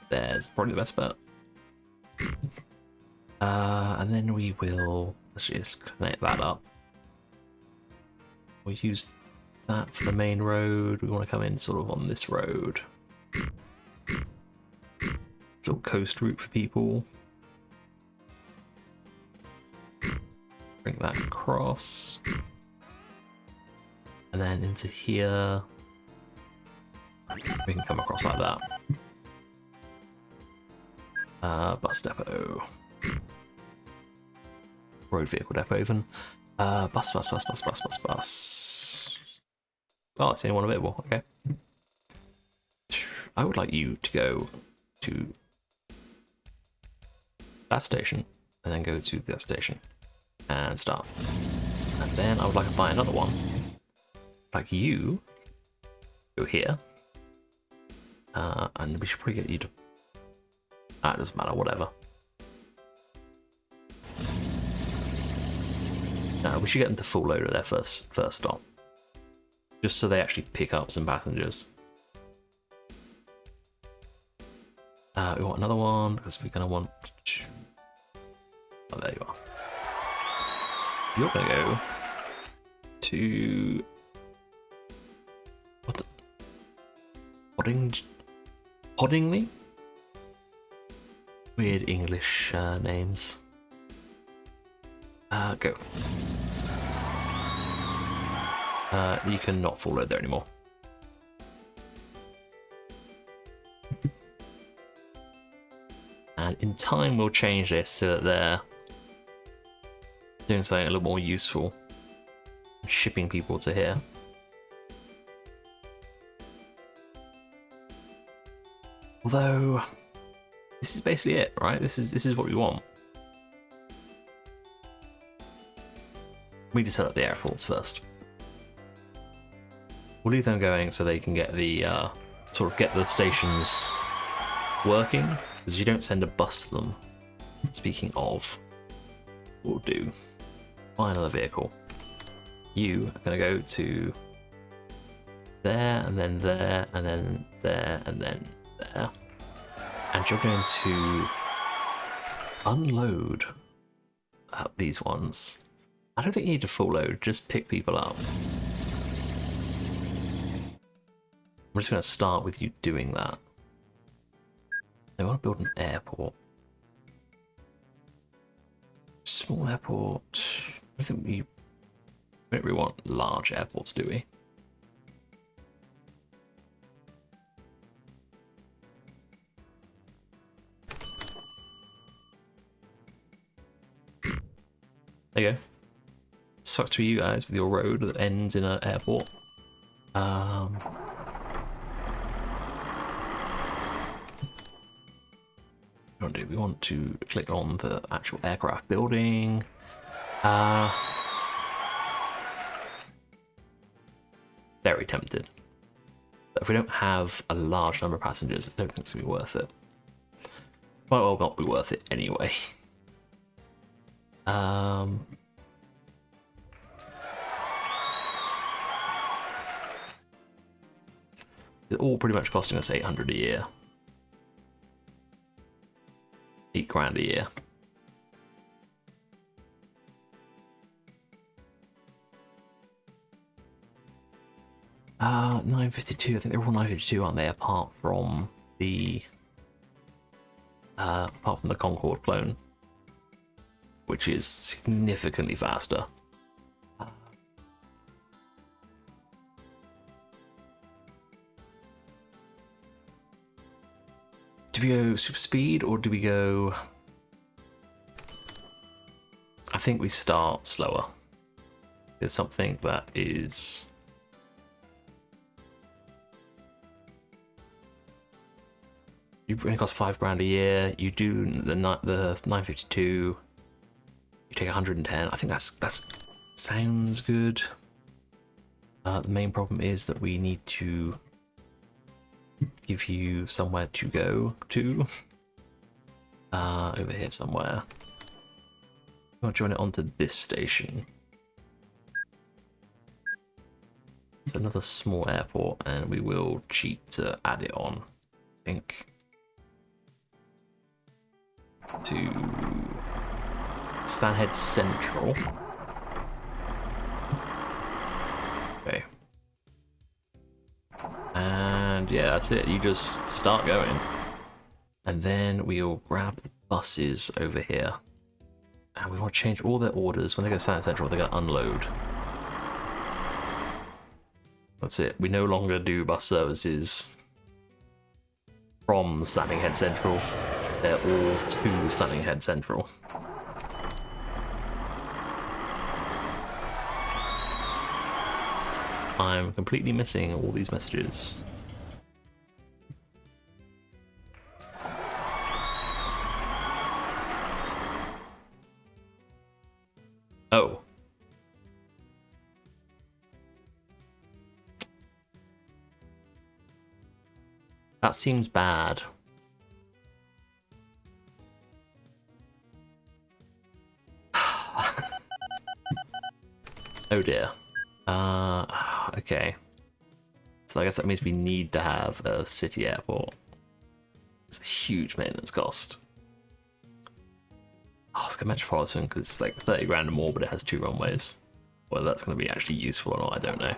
There's probably the best bet. And then we will just connect that up. We'll use that for the main road. We want to come in sort of on this road. Little coast route for people. Bring that across. And then into here. We can come across like that. Bus depot. Road vehicle depot even. Bus. Oh, it's the only one available. Okay. I would like you to go to that station and then go to that station and start. And then I would like to buy another one. Like you go here. And we should probably get you to... it doesn't matter, whatever. We should get them to full load at their first stop. Just so they actually pick up some passengers. We want another one, because we're going to want... Oh, there you are. You're going to go to... What the... Poddingley? Weird English names. Go. You cannot full load there anymore. And in time we'll change this so that they're doing something a little more useful. Shipping people to here. Although, this is basically it, right? This is what we want. We just set up the airports first. We'll leave them going so they can get the sort of get the stations working, because you don't send a bus to them. Speaking of, we'll do buy another vehicle. You are going to go to there, and then there, and then there, and then there. And you're going to unload these ones. I don't think you need to full load, just pick people up. I'm just going to start with you doing that. I want to build an airport. Small airport. I think we don't really want large airports, do we? There you go. Sucks to you guys with your road that ends in an airport. We want to click on the actual aircraft building. Very tempted. But if we don't have a large number of passengers, I don't think it's going to be worth it. Might well not be worth it anyway. They're all pretty much costing us 800 a year. 8 grand a year. Uh, 952. I think they're all 952, aren't they? Apart from the Concorde clone, which is significantly faster. Do we go super speed or do we go? I think we start slower. There's something that is. You only cost 5 grand a year. You do the 952. You take 110. I think that's sounds good. The main problem is that we need to give you somewhere to go to. Over here somewhere. I'll join it onto this station. It's another small airport, and we will cheat to add it on. I think. To Stanhead Central. Okay. And yeah, that's it. You just start going. And then we'll grab the buses over here. And we want to change all their orders. When they go to Stanhead Central, they're going to unload. That's it. We no longer do bus services from Standing Head Central. They're all to Standing Head Central. I'm completely missing all these messages. Oh. That seems bad. Oh dear. Okay. So I guess that means we need to have a city airport. It's a huge maintenance cost. Oh, it's got Metropolitan because it's like 30 grand or more, but it has 2 runways. Whether that's going to be actually useful or not, I don't know.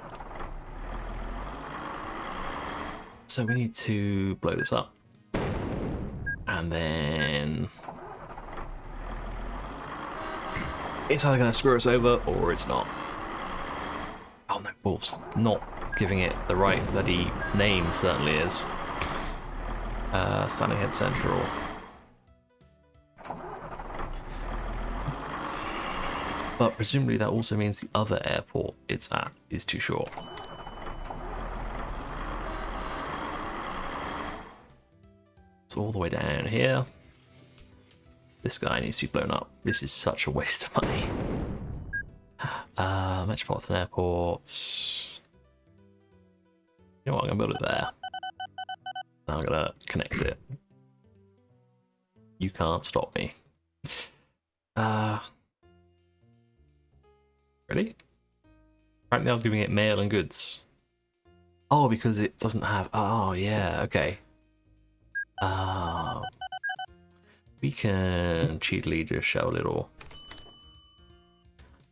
So we need to blow this up. And then it's either going to screw us over or it's not. Oh no, Wolves. Not giving it the right bloody name certainly is. Standing Head Central. But presumably that also means the other airport it's at is too short. It's all the way down here. This guy needs to be blown up. This is such a waste of money. Metropolitan Airport. You know what, I'm gonna build it there. Now I'm gonna connect it. You can't stop me. Really? Apparently I was giving it mail and goods. Oh, because it doesn't have... Oh, yeah, okay. We can cheatily just show a little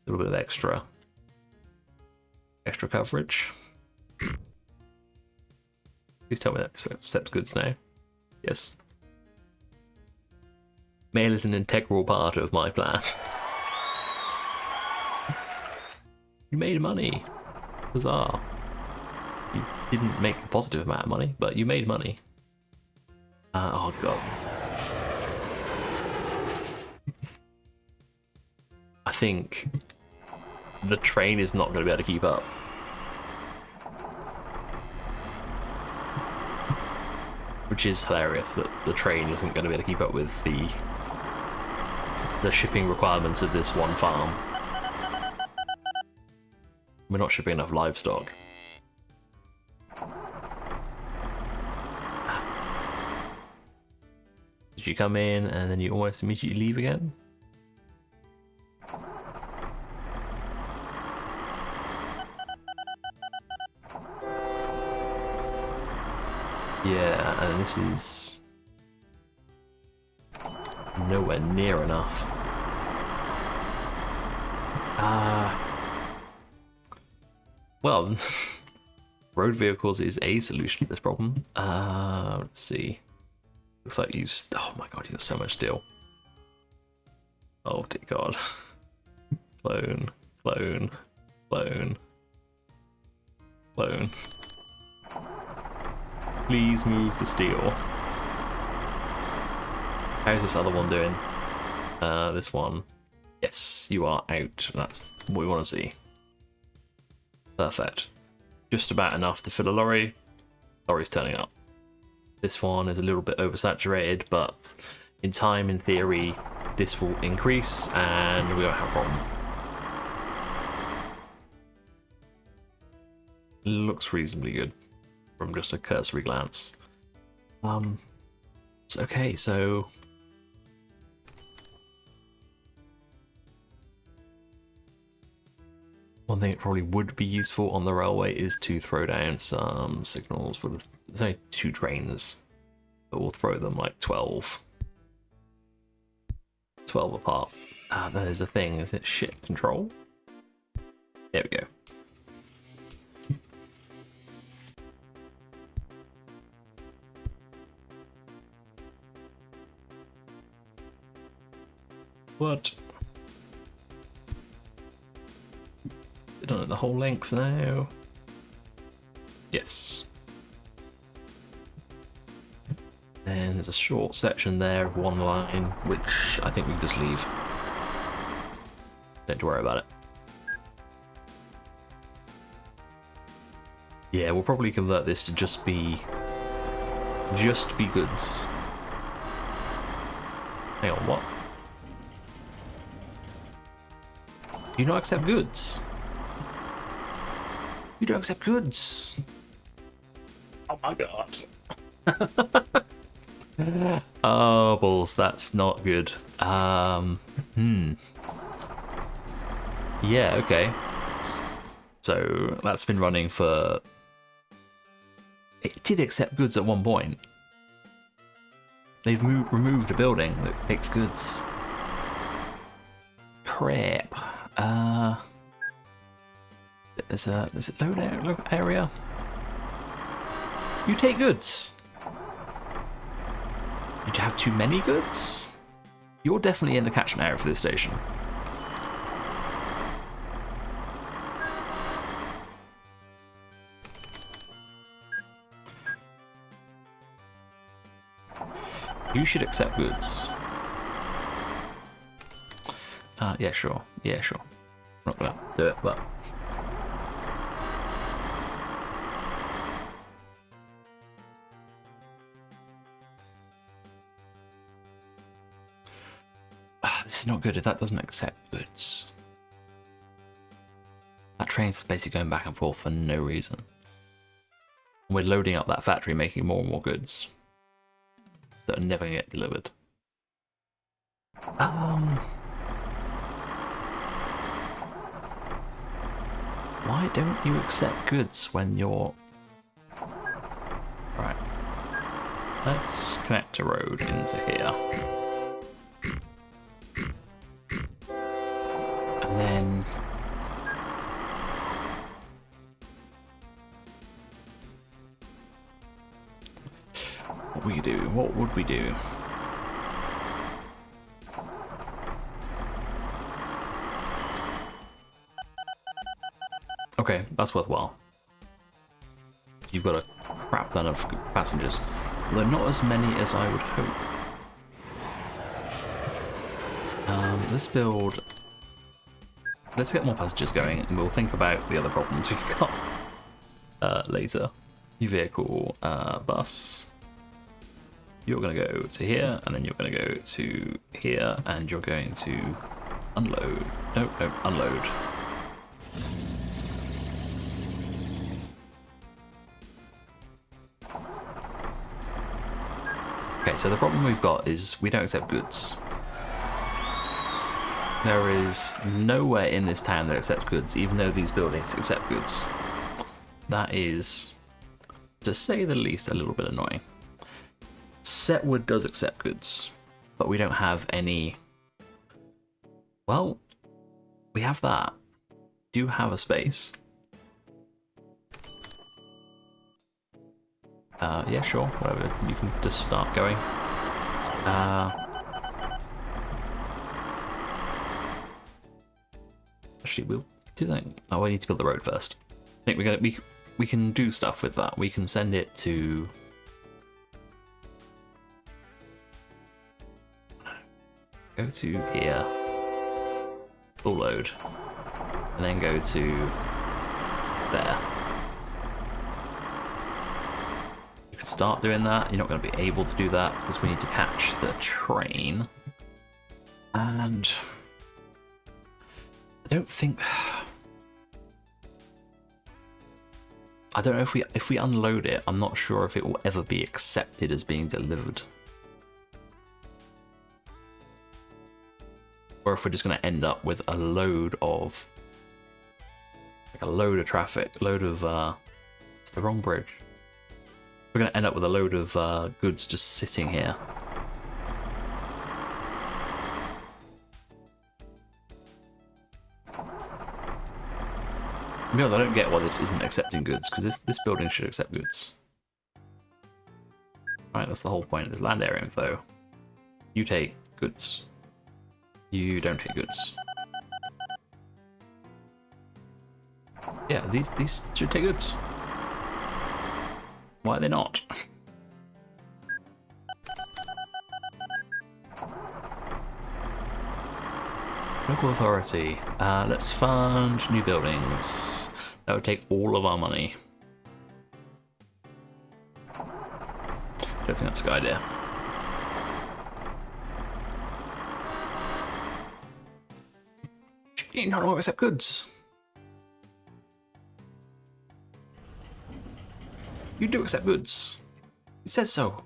bit of extra coverage. Please tell me that accepts goods now. Yes. Mail is an integral part of my plan. You made money. Huzzah. You didn't make a positive amount of money, but you made money. Oh god. I think the train is not going to be able to keep up. Which is hilarious that the train isn't going to be able to keep up with the shipping requirements of this one farm. We're not shipping enough livestock. Did you come in and then you almost immediately leave again? Yeah, and this is nowhere near enough. Well, road vehicles is a solution to this problem. Let's see. Looks like you. Oh my god, you got so much steel. Oh dear god. Clone, clone, clone, clone. Please move the steel. How's this other one doing? This one. Yes, you are out. That's what we want to see. Perfect. Just about enough to fill a lorry. Lorry's turning up. This one is a little bit oversaturated, but in time, in theory, this will increase and we won't have a problem. Looks reasonably good from just a cursory glance. Okay, so one thing it probably would be useful on the railway is to throw down some signals. There's only 2 trains, but we'll throw them like 12 apart. There's a thing, is it ship control? There we go. What? Done it the whole length now. Yes. And there's a short section there of one line, which I think we can just leave. Don't worry about it. Yeah, we'll probably convert this to just be goods. Hang on, what? Do you not accept goods? You don't accept goods. Oh my god. Oh balls, that's not good. Yeah, okay. So that's been running for. It did accept goods at one point. They've removed a building that takes goods. Crap. There's a load area. You take goods. Did you have too many goods? You're definitely in the catchment area for this station. You should accept goods. Yeah, sure. Yeah, sure. I'm not gonna do it, but. This is not good if that doesn't accept goods. That train's basically going back and forth for no reason. We're loading up that factory, making more and more goods that are never going to get delivered. Why don't you accept goods when you're... Right. Let's connect a road into here. And then... What would we do? What would we do? Okay, that's worthwhile. You've got a crap ton of passengers, although not as many as I would hope. Let's build... Let's get more passengers going, and we'll think about the other problems we've got later. New vehicle, bus. You're going to go to here, and then you're going to go to here, and you're going to unload. Nope, unload. Okay, so the problem we've got is we don't accept goods. There is nowhere in this town that accepts goods, even though these buildings accept goods. That is, to say the least, a little bit annoying. Setwood does accept goods, but we don't have any... Well, we have that. Do have a space. Yeah, sure, whatever. You can just start going. Actually, we'll do that. Oh, I need to build the road first. I think we can do stuff with that. We can send it to... Go to here. Full load. And then go to there. You can start doing that. You're not going to be able to do that because we need to catch the train. And I don't think... I don't know if we unload it, I'm not sure if it will ever be accepted as being delivered. Or if we're just going to end up with a load of... like a load of traffic, load of... it's the wrong bridge. We're going to end up with a load of goods just sitting here. To be honest, I don't get why this isn't accepting goods, because this building should accept goods. Right, that's the whole point. There's land area info. You take goods. You don't take goods. Yeah, these should take goods. Why are they not? Local authority. Let's fund new buildings. That would take all of our money. Don't think that's a good idea. You not want to accept goods. You do accept goods. It says so.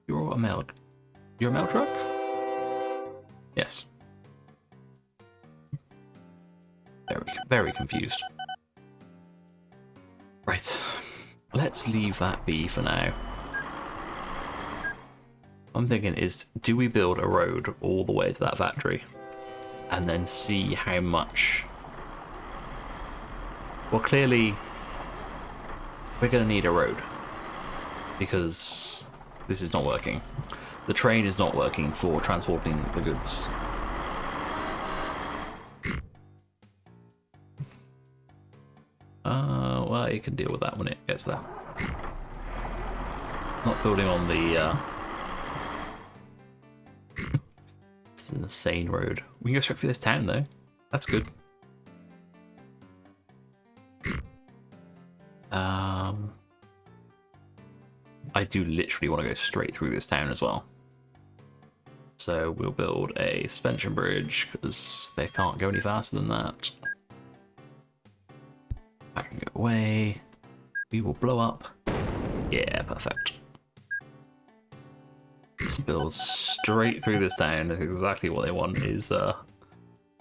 You're a mail truck? Yes. Very confused. Right. Let's leave that be for now. I'm thinking is, do we build a road all the way to that factory? And then see how much... Well, clearly, we're going to need a road. Because this is not working. The train is not working for transporting the goods. Well, you can deal with that when it gets there. Not building on the... It's an insane road. We can go straight through this town, though. That's good. I do literally want to go straight through this town as well. So we'll build a suspension bridge, because they can't go any faster than that. I can go away. We will blow up. Yeah, perfect. Just build straight through this town. That's exactly what they want, is a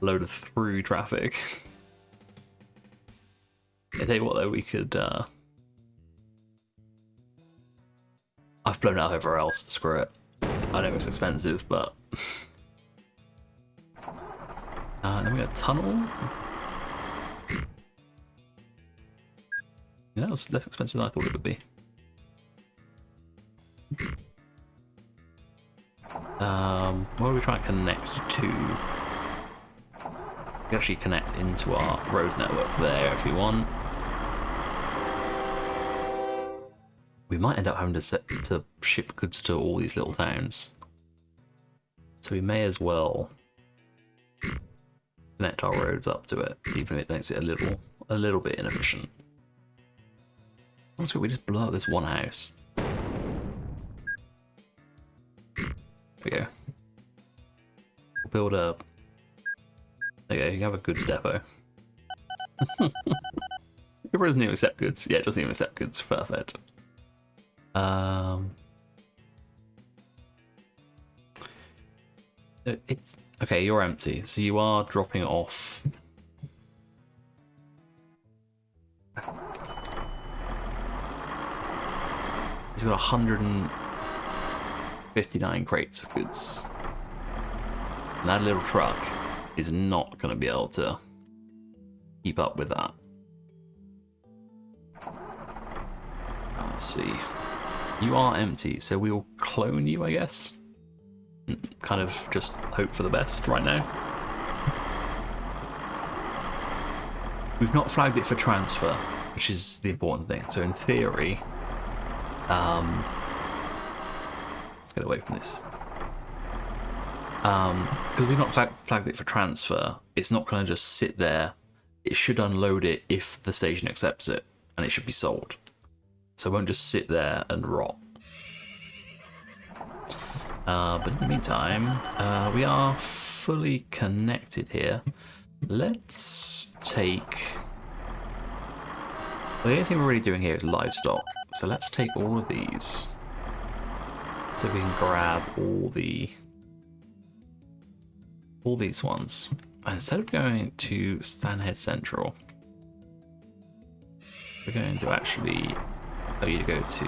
load of through traffic. I tell you what though, we could... I've blown out everywhere else, screw it. I know it's expensive, but... then we got a tunnel. Yeah, that was less expensive than I thought it would be. Where are we trying to connect to? We can actually connect into our road network there if we want. We might end up having to ship goods to all these little towns. So we may as well connect our roads up to it, even if it makes it a little bit inefficient. Once we just blow up this one house. There we go. We'll build a... There you go, you can have a goods depot. It doesn't even accept goods. Yeah, it doesn't even accept goods. Perfect. It's okay. You're empty, so you are dropping off. He's got 159 crates of goods. And that little truck is not going to be able to keep up with that. Let's see. You are empty, so we will clone you, I guess. Kind of just hope for the best right now. We've not flagged it for transfer, which is the important thing. So in theory, let's get away from this. Because we've not flagged it for transfer, it's not going to just sit there. It should unload it if the station accepts it, and it should be sold. So it won't just sit there and rot. But in the meantime, we are fully connected here. Let's take... The only thing we're really doing here is livestock. So let's take all of these. So we can grab all these ones. And instead of going to Stanhead Central, we're going to actually tell you to go to...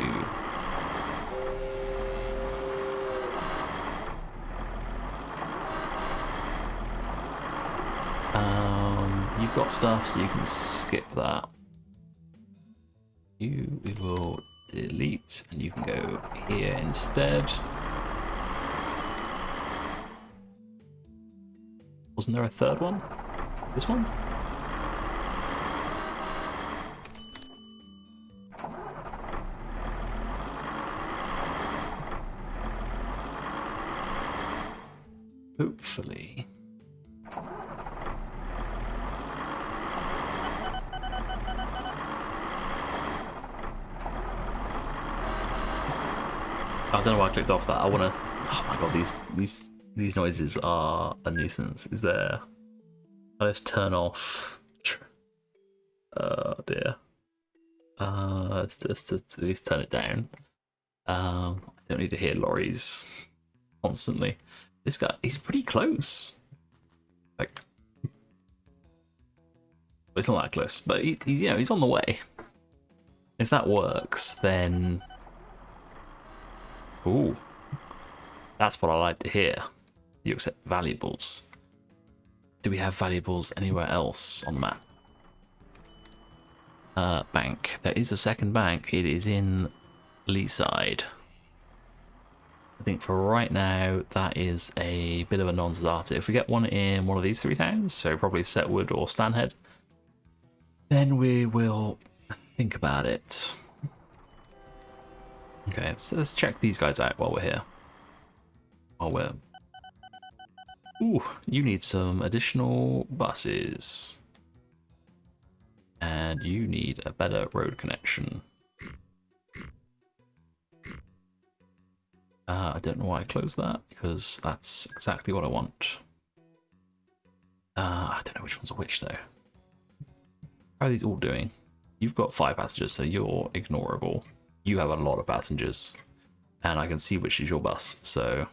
You've got stuff, so you can skip that. We will delete, and you can go here instead. Wasn't there a third one? This one? Hopefully. I don't know why I clicked off that. I want to... Oh my god, these noises are a nuisance. Is there... Let's turn off... Oh dear. Let's just at least turn it down. I don't need to hear lorries constantly. This guy, he's pretty close. Like... It's not that close, but he's, you know, he's on the way. If that works, then... Ooh, that's what I like to hear. You accept valuables. Do we have valuables anywhere else on the map? Bank. There is a second bank. It is in Leaside. I think for right now, that is a bit of a non-starter. If we get one in one of these three towns, so probably Setwood or Stanhead, then we will think about it. Okay, so let's check these guys out while we're here. Ooh, you need some additional buses. And you need a better road connection. I don't know why I closed that, because that's exactly what I want. I don't know which ones are which, though. How are these all doing? You've got 5 passengers, so you're ignorable. You have a lot of passengers, and I can see which is your bus, so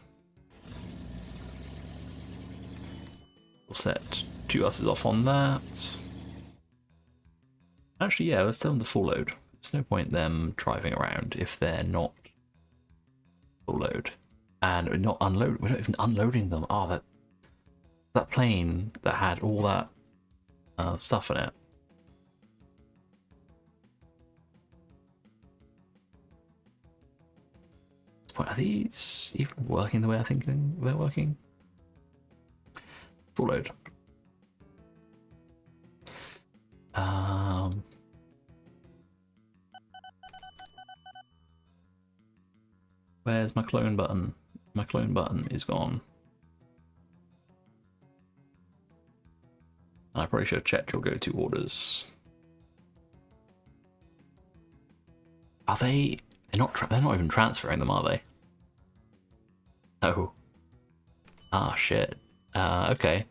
we'll set 2 buses off on that. Actually, yeah, let's tell them to full load. There's no point them driving around if they're not full load. And we're not unloading. We're not even unloading them. Oh, that plane that had all that stuff in it. Are these even working the way I think they're working? Full load. Where's my clone button? My clone button is gone. I probably should have checked your go-to orders. Are they? They're not even transferring them, are they? Oh. Ah, shit. Okay.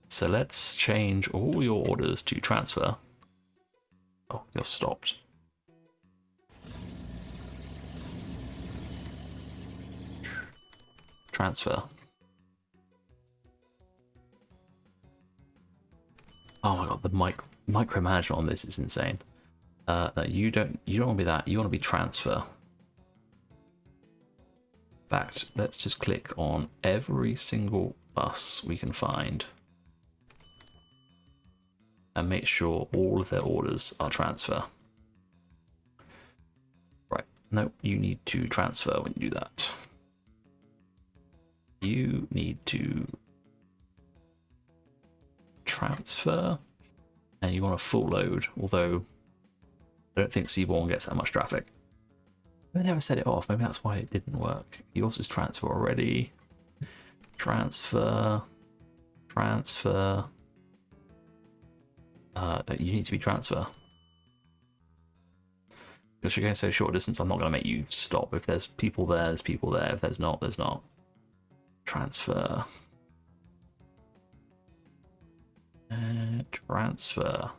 So let's change all your orders to transfer. Oh, you're stopped. Transfer. Oh my god, the micromanagement on this is insane. No, you don't want to be that. You want to be transfer. In fact, let's just click on every single bus we can find and make sure all of their orders are transfer. Right, no, you need to transfer when you do that. You need to transfer, and you want a full load, although I don't think Seaborn gets that much traffic. I never set it off, maybe that's why it didn't work. Yours is transfer already. Transfer. Transfer. You need to be transfer. Because you're going so short distance, I'm not going to make you stop. If there's people there, there's people there. If there's not, there's not. Transfer. Transfer.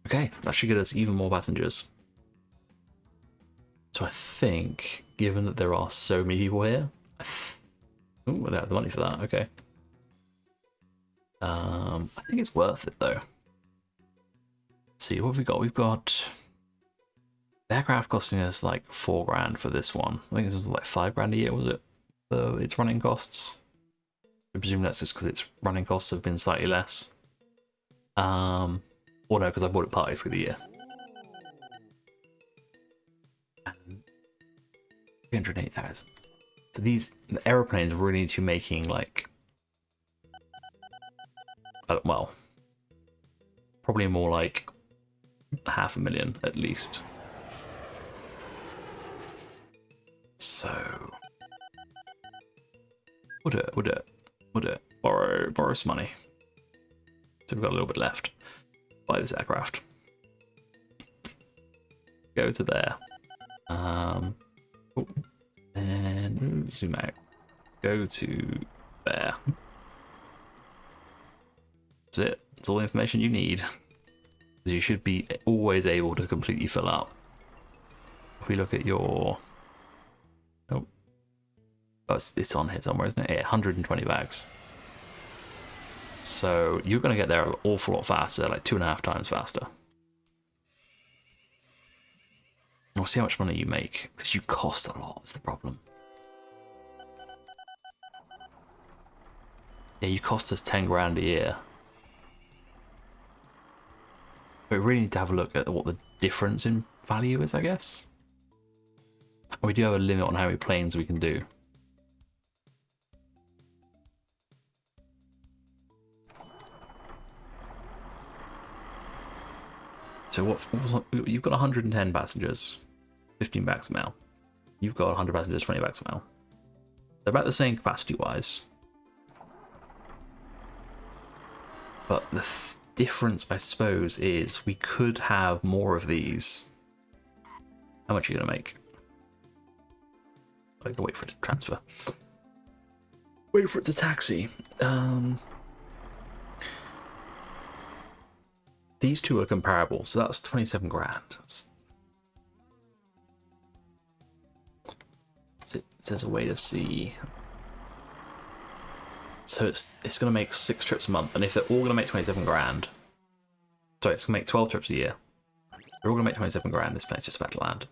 Okay, that should get us even more passengers. So I think, given that there are so many people here, oh, we don't have the money for that. Okay. I think it's worth it though. Let's see, what have we got? We've got the aircraft costing us like $4 grand for this one. I think this was like $5 grand a year, was it? Its running costs. I presume that's just because its running costs have been slightly less. Or no, because I bought it partly through the year. 308,000. So the aeroplanes really need to be making like, well, probably more like 500,000 at least. So we'll do it. Borrow some money. So we've got a little bit left. Buy this aircraft. Go to there. And zoom out. Go to there. That's it. That's all the information you need. You should be always able to completely fill up. If we look at your... Oh, it's on here somewhere, isn't it? Yeah, 120 bags. So you're going to get there an awful lot faster, like 2.5 times faster. And we'll see how much money you make, because you cost a lot, is the problem. Yeah, you cost us 10 grand a year. But we really need to have a look at what the difference in value is, I guess. We do have a limit on how many planes we can do. So you've got 110 passengers, 15 bags a mile. You've got 100 passengers, 20 bags a mile. They're about the same capacity-wise. But the difference, I suppose, is we could have more of these. How much are you going to make? I can wait for it to transfer. Wait for it to taxi. These two are comparable, so that's 27 grand. There's a way to see. So it's going to make 6 trips a month, and if they're all going to make 27 grand, sorry, it's going to make 12 trips a year. They're all going to make 27 grand. This plane's just about to land.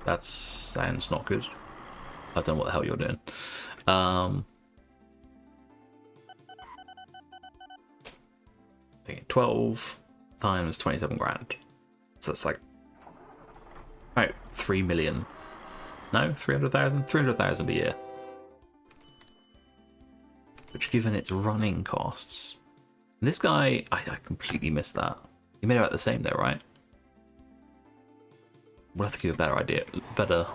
That sounds not good. I don't know what the hell you're doing. I think 12 times 27 grand. So that's like, right, 3 million. No, 300,000? 300,000 a year. Which, given its running costs, and this guy, I completely missed that. He made about the same though, right? We'll have to give a better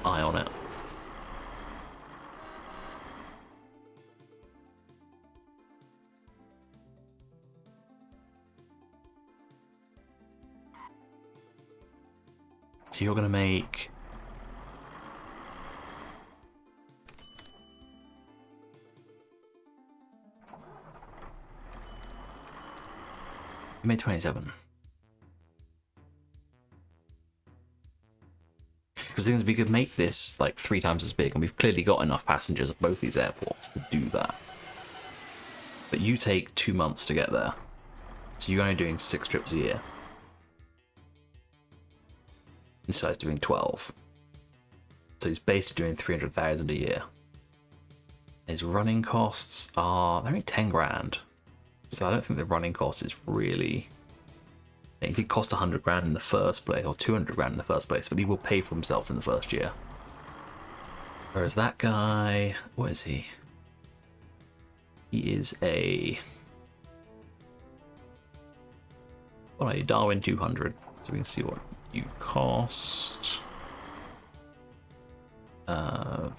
eye on it. So you're going to make... We made 27. Because things we could make this like 3 times as big, and we've clearly got enough passengers at both these airports to do that. But you take 2 months to get there, so you're only doing 6 trips a year. This guy's doing 12, so he's basically doing 300,000 a year. His running costs are, they're only 10 grand, so I don't think the running cost is really. It did cost 100 grand in the first place, or 200 grand in the first place, but he will pay for himself in the first year. Whereas that guy, what is he? He is a Darwin 200, so we can see what you cost. Darwin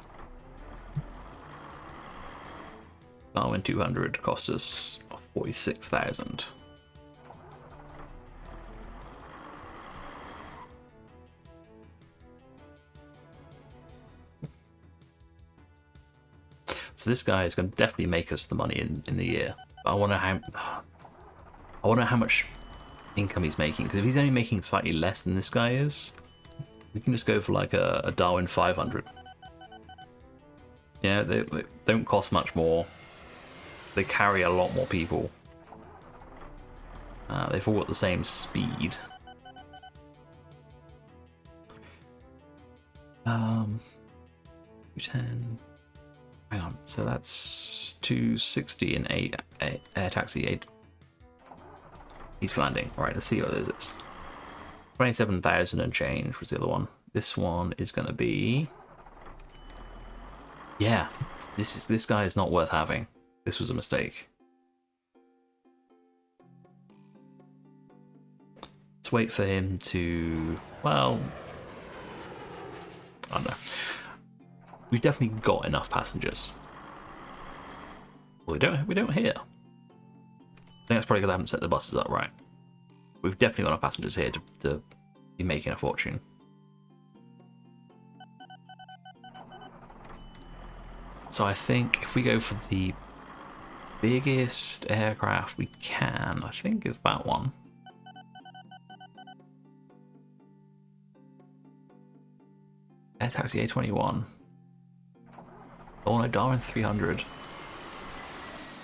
200 cost us 46,000. So this guy is going to definitely make us the money in the year. I wonder how much income he's making, because if he's only making slightly less than this guy is, we can just go for like a Darwin 500. Yeah, they don't cost much more. They carry a lot more people. They've all got the same speed. 210. Hang on, so that's 260 in air taxi 8. He's landing. Alright, let's see what it is. 27,000 and change was the other one. This one is going to be... Yeah, this guy is not worth having. This was a mistake. Let's wait for him to... Well... I don't know. We've definitely got enough passengers. Well, we don't here. I think that's probably because I haven't set the buses up right. We've definitely got enough passengers here to be making a fortune. So I think if we go for the biggest aircraft we can, I think is that one. Air Taxi A21. Oh no, Darwin 300.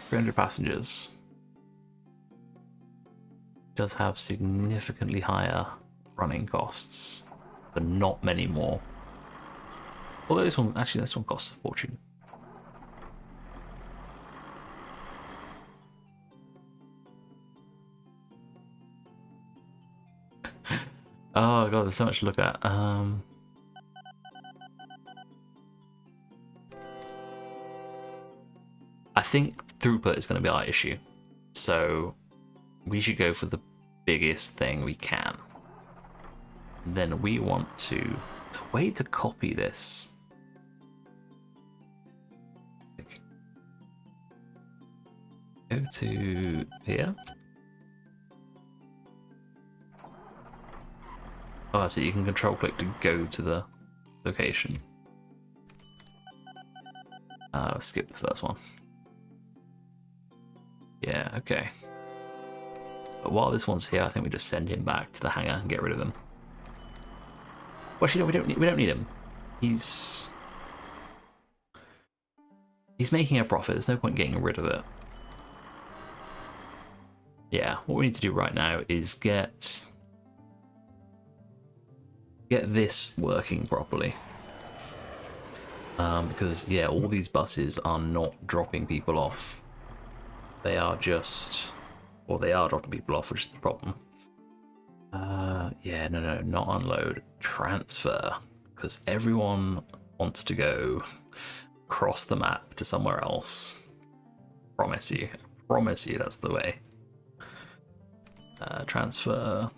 300 passengers. Does have significantly higher running costs, but not many more. Although this one costs a fortune. Oh god, there's so much to look at. I think throughput is going to be our issue, so we should go for the biggest thing we can. Then we want to wait to copy this. Go to here. Oh, that's it. You can control click to go to the location. Skip the first one. Yeah, okay. But while this one's here, I think we just send him back to the hangar and get rid of him. Well, actually, no, we don't need him. He's making a profit. There's no point getting rid of it. Yeah, what we need to do right now is get this working properly. Because yeah, all these buses are not dropping people off. They are just, well, they are dropping people off, which is the problem. Yeah, no, not unload, transfer, because everyone wants to go across the map to somewhere else. Promise you, that's the way. Transfer.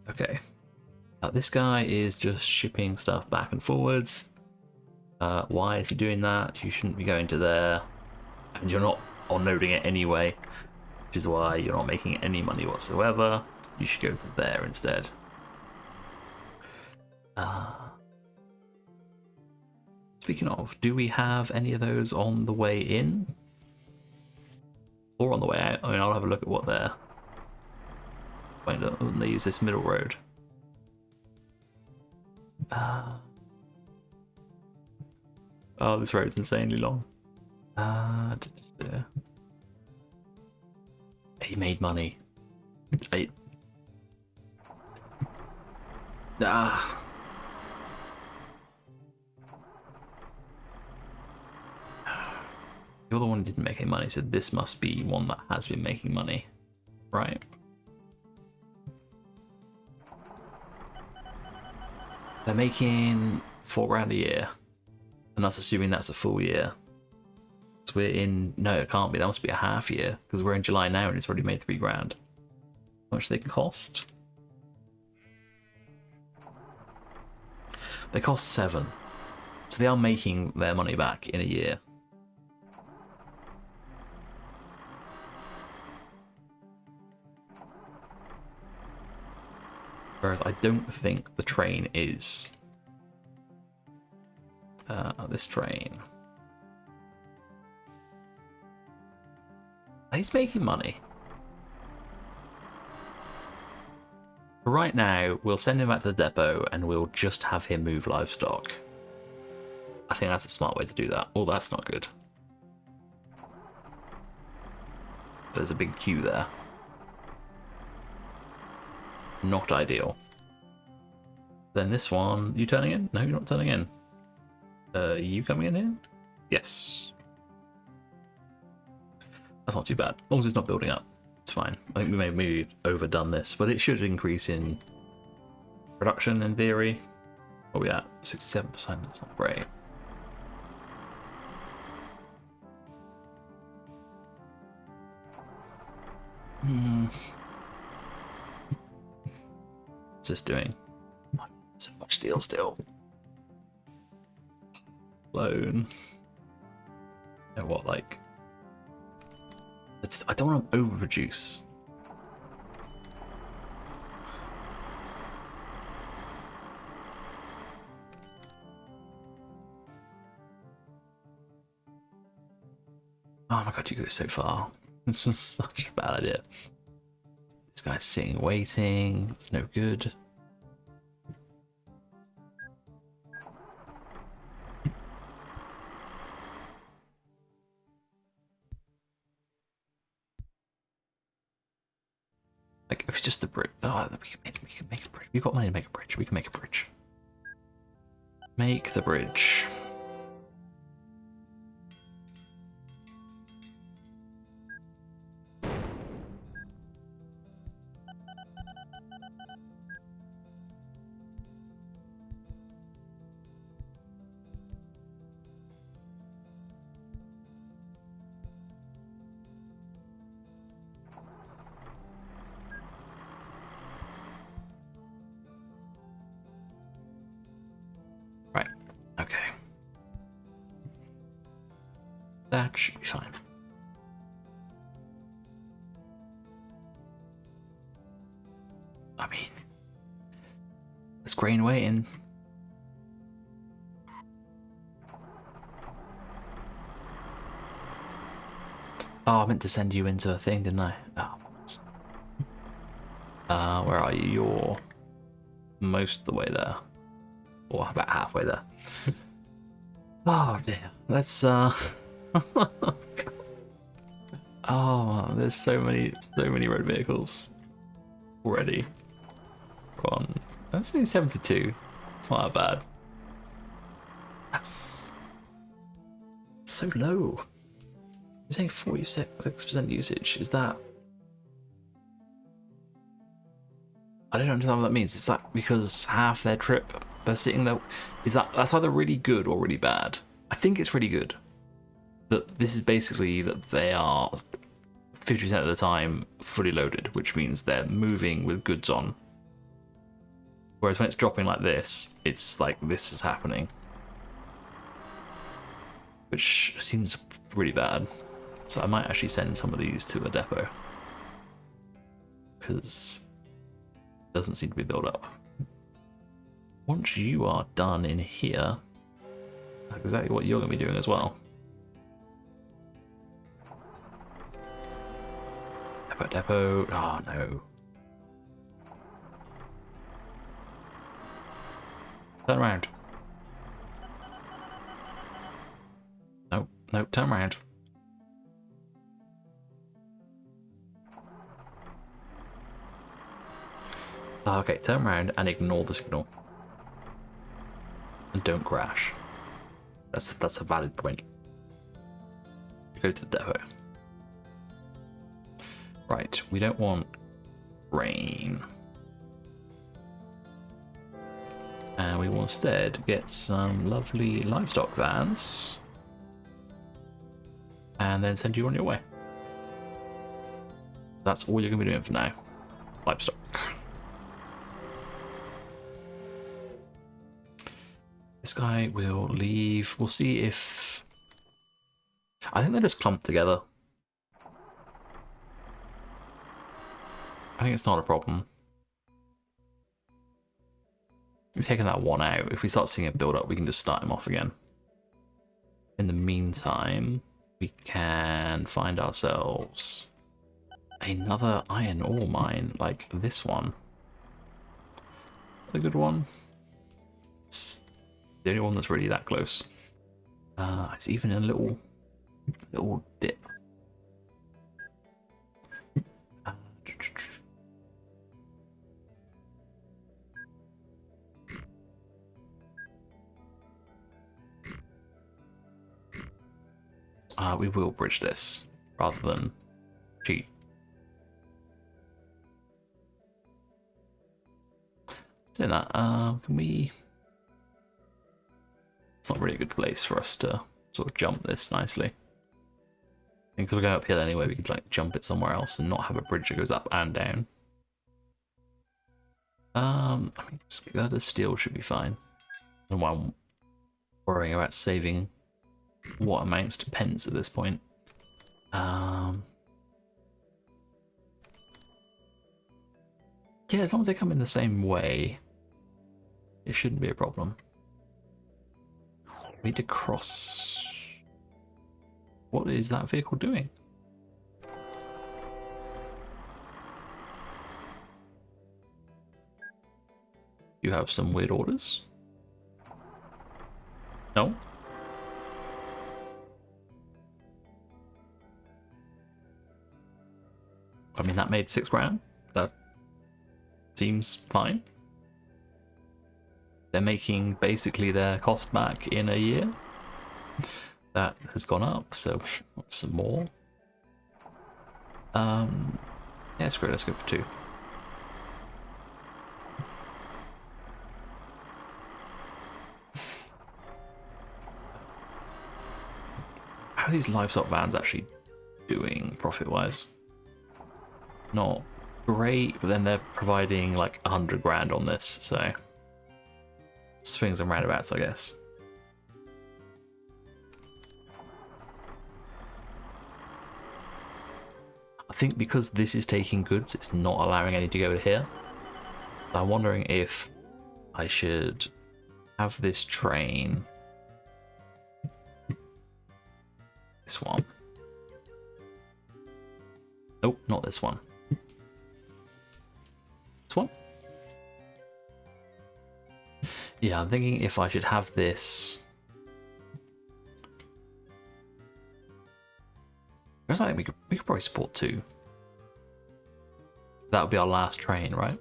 Okay. This guy is just shipping stuff back and forwards. Why is he doing that? You shouldn't be going to there. And you're not unloading it anyway, which is why you're not making any money whatsoever. You should go to there instead. speaking of, do we have any of those on the way in? Or on the way out? I mean, I'll have a look at what they're... Wait, they use this middle road. Oh, this road's insanely long. He made money. The other one didn't make any money, so this must be one that has been making money, right? They're making $4 grand a year, and that's assuming that's a full year. So we're in, no, it can't be. That must be a half year because we're in July now, and it's already made $3 grand. How much do they cost? They cost 7, so they are making their money back in a year. Whereas I don't think the train is. This train. He's making money. But right now, we'll send him back to the depot and we'll just have him move livestock. I think that's a smart way to do that. Oh, that's not good. There's a big queue there. Not ideal. Then this one, you turning in? No, you're not turning in. You coming in here? Yes. That's not too bad. As long as it's not building up, it's fine. I think we may have maybe overdone this, but it should increase in production in theory. What are we at? 67%. That's not great. What's this doing? So much steel still. Loan. You know what, like... I don't want to overproduce. Oh my god, you go so far. It's just such a bad idea. This guy's sitting waiting. It's no good. Like, if it's just the bridge. Oh, we can make a bridge. We've got money to make a bridge. We can make a bridge. Make the bridge. Okay. That should be fine. I mean, there's grain waiting. Oh, I meant to send you into a thing, didn't I? Oh. Where are you? You're most of the way there. Or about halfway there. Oh dear. Let's oh, there's so many road vehicles already. On that's only 72. It's not that bad. That's so low. You're saying 46% usage. Is that? I don't understand what that means. Is that because half their trip they're sitting there? That's either really good or really bad? I think it's really good. That this is basically that they are 50% of the time fully loaded, which means they're moving with goods on. Whereas when it's dropping like this, it's like this is happening, which seems really bad. So I might actually send some of these to a depot because doesn't seem to be built up. Once you are done in here, That's exactly what you're going to be doing as well. Depot. Oh no. Turn around. No, no, turn around. Okay, turn around and ignore the signal. And don't crash. That's a valid point. Go to the depot. Right, we don't want rain. And we will instead get some lovely livestock vans. And then send you on your way. That's all you're going to be doing for now. Livestock. This guy will leave. We'll see if... I think they're just clumped together. I think it's not a problem. We've taken that one out. If we start seeing it build up, we can just start him off again. In the meantime, we can find ourselves another iron ore mine, like this one. A good one. It's the only one that's really that close. It's even a little dip. We will bridge this rather than cheat. Saying that, can we? It's not really a good place for us to sort of jump this nicely. I think if we're going uphill anyway, we could like jump it somewhere else and not have a bridge that goes up and down. I mean, the steel should be fine. And while I'm worrying about saving what amounts to pence at this point. Yeah, as long as they come in the same way, it shouldn't be a problem. We need to cross. What is that vehicle doing? You have some weird orders? No? I mean, that made 6 grand. That seems fine. They're making basically their cost back in a year. That has gone up, so we want some more. Yeah, screw it, let's go for 2. How are these livestock vans actually doing profit-wise? Not great, but then they're providing like 100 grand on this, so swings and roundabouts, I guess. I think because this is taking goods, it's not allowing any to go to here. So I'm wondering if I should have this train. This one. Nope, not this one. This one? Yeah, I'm thinking if I should have this. I think we could probably support 2. That would be our last train, right?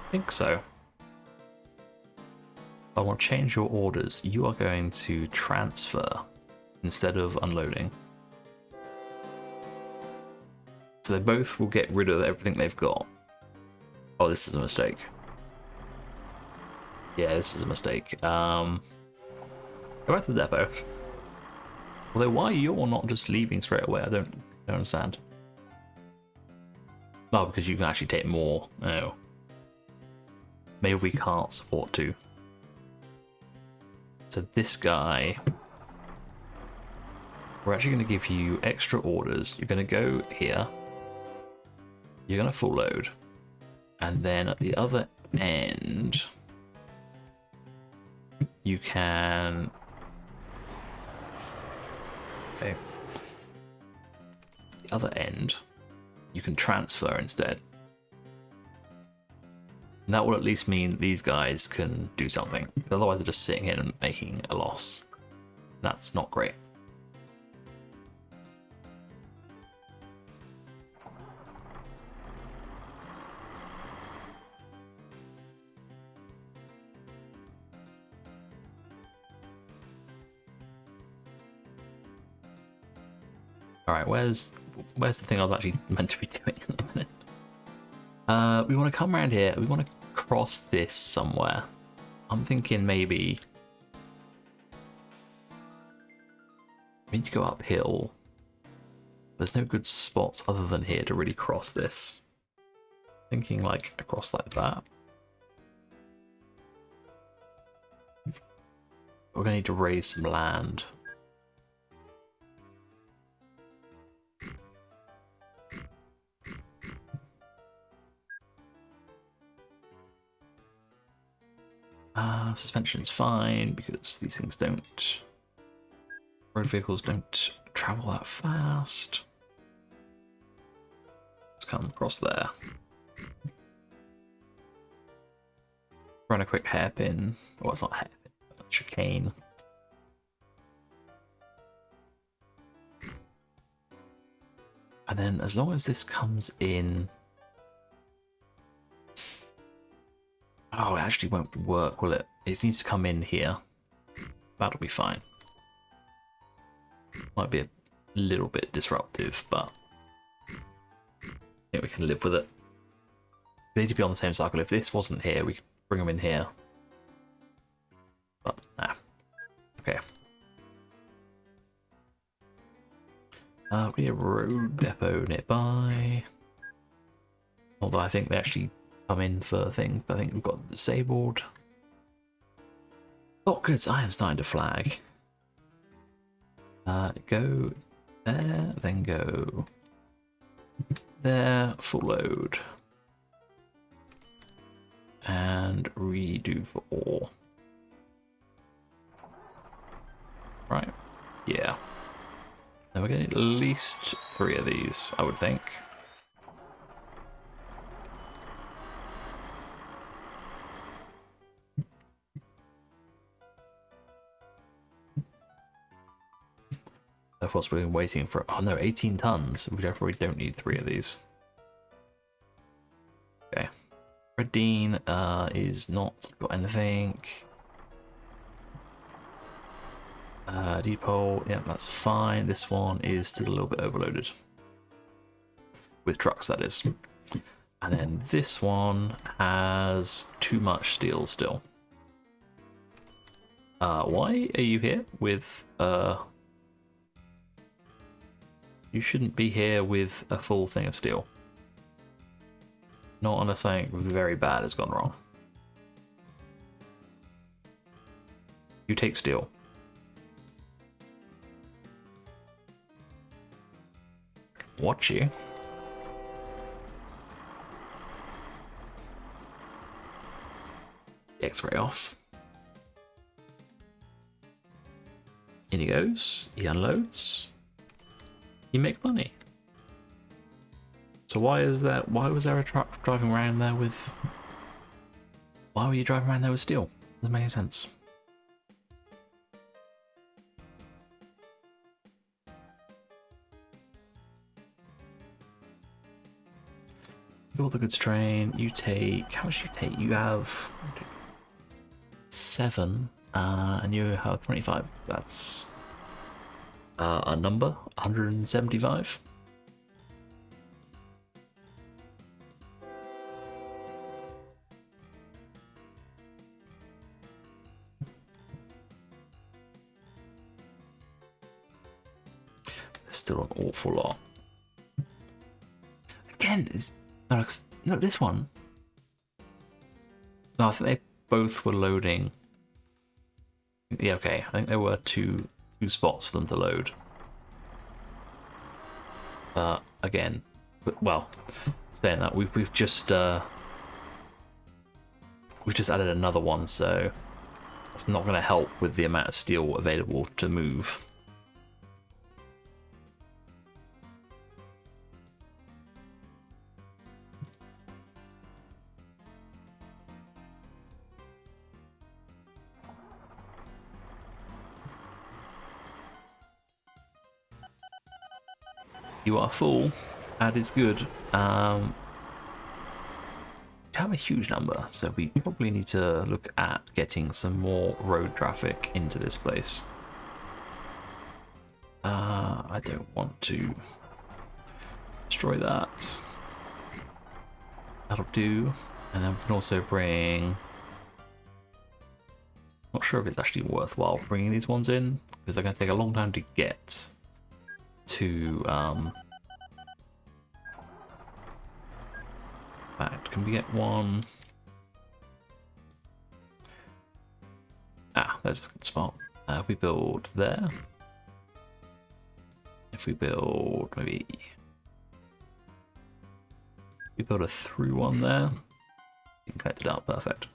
I think so. I want to change your orders. You are going to transfer instead of unloading. So they both will get rid of everything they've got. Oh, this is a mistake. Yeah, this is a mistake. Go back to the depot. Although, why you're not just leaving straight away? I don't understand. Oh, because you can actually take more. Oh. Maybe we can't support 2. So this guy, we're actually going to give you extra orders. You're going to go here. You're going to full load. And then at the other end, you can... Okay. The other end, you can transfer instead. And that will at least mean these guys can do something. Otherwise they're just sitting here and making a loss. That's not great. Alright, where's the thing I was actually meant to be doing in a minute? We want to come around here. We want to cross this somewhere. I'm thinking maybe we need to go uphill. There's no good spots other than here to really cross this. Thinking like across like that. We're gonna need to raise some land. Suspension's fine because these things don't... Road vehicles don't travel that fast. Let's come across there. Run a quick hairpin. Well, it's not a hairpin, but a chicane. And then as long as this comes in... Oh, it actually won't work, will it? It needs to come in here. That'll be fine. Might be a little bit disruptive, but I think we can live with it. They need to be on the same cycle. If this wasn't here, we could bring them in here. But, nah. Okay. We need a road depot nearby. Although I think they actually come in for things, but I think we've got disabled. Oh, good. I am starting to flag. Go there, then go there, full load. And redo for ore. Right, yeah. Then we're getting at least 3 of these, I would think. Of course, we've been waiting for... Oh no, 18 tons. We definitely don't need 3 of these. Okay. Red Dean is not got anything. Depot, yeah, that's fine. This one is still a little bit overloaded. With trucks, that is. And then this one has too much steel still. Why are you here with... You shouldn't be here with a full thing of steel. Not unless something very bad has gone wrong. You take steel. Watch you. X-ray off. In he goes. He unloads. You make money. So why was there a truck driving around there with... Why were you driving around there with steel? Doesn't make any sense. All the goods train, you take... How much do you take? You have... 7, and you have 25. That's... a number, 175. There's still an awful lot. Again, no, this one. No, I think they both were loading. Yeah, okay. I think there were two spots for them to load. Again, well, saying that we've just added another one, so That's not going to help with the amount of steel available to move. You are full. That is good. We have a huge number, so we probably need to look at getting some more road traffic into this place. I don't want to destroy that. That'll do. And then we can also bring... Not sure if it's actually worthwhile bringing these ones in, because they're going to take a long time to get to... Fact, can we get one? Ah, there's a good spot. If we build there. If we build maybe... We build a through one there. You can connect it out, perfect.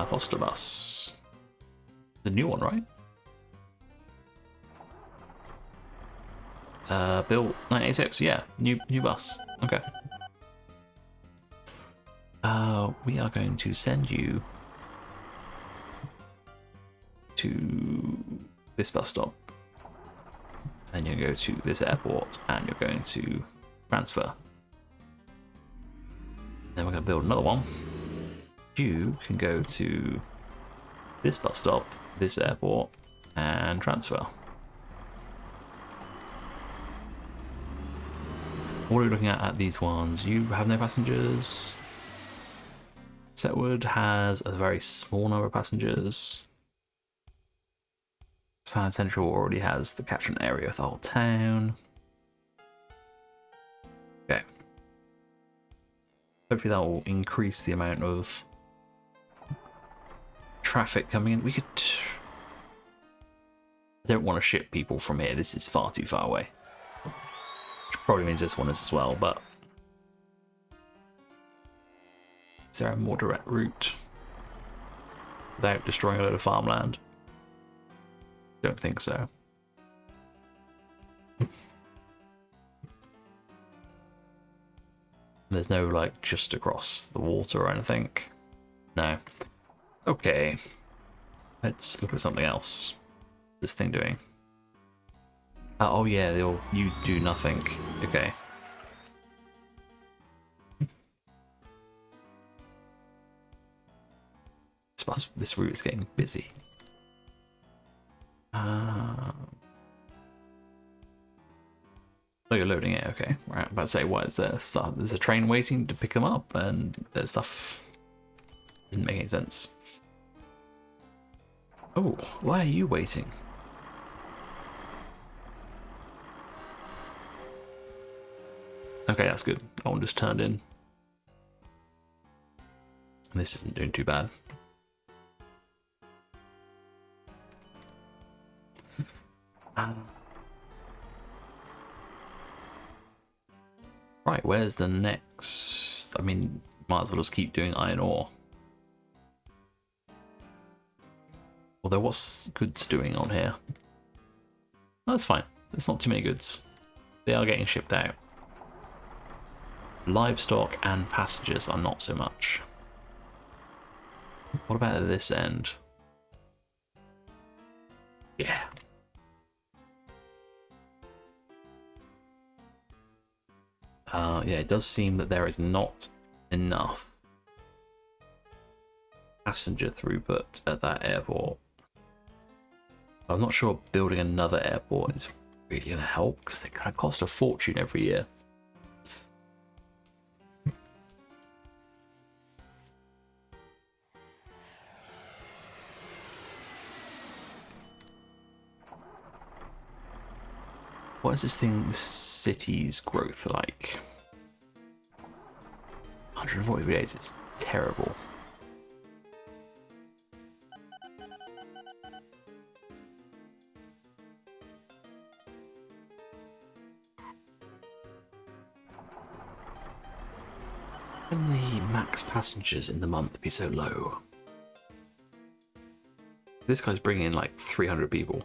Foster bus. The new one, right? Built 1986, yeah, new bus. Okay. We are going to send you to this bus stop. And you go to this airport and you're going to transfer. Then we're going to build another one. You can go to this bus stop, this airport, and transfer. What are we looking at these ones? You have no passengers. Setwood has a very small number of passengers. Sand Central already has the catchment area of the whole town. Okay. Hopefully that will increase the amount of traffic coming in. We could... I don't want to ship people from here. This is far too far away. Which probably means this one is as well, but... Is there a more direct route? Without destroying a load of farmland? Don't think so. There's no, like, just across the water or anything. No. Okay. Let's look at something else. This thing doing. Oh yeah, you do nothing. Okay. This route is getting busy. Oh, you're loading it, okay. Right, I'm about to say, what is there? There's a train waiting to pick them up, and there's stuff. Didn't make any sense. Oh, why are you waiting? Okay, that's good. That one just turned in. And this isn't doing too bad. Right, where's the next? I mean, might as well just keep doing iron ore. Although, what's goods doing on here? No, that's fine. There's not too many goods. They are getting shipped out. Livestock and passengers are not so much. What about at this end? Yeah. Yeah, it does seem that there is not enough passenger throughput at that airport. I'm not sure building another airport is really going to help because they kind of cost a fortune every year. What is this city's growth like? 143 days, it's terrible. Can the max passengers in the month be so low? This guy's bringing in like 300 people.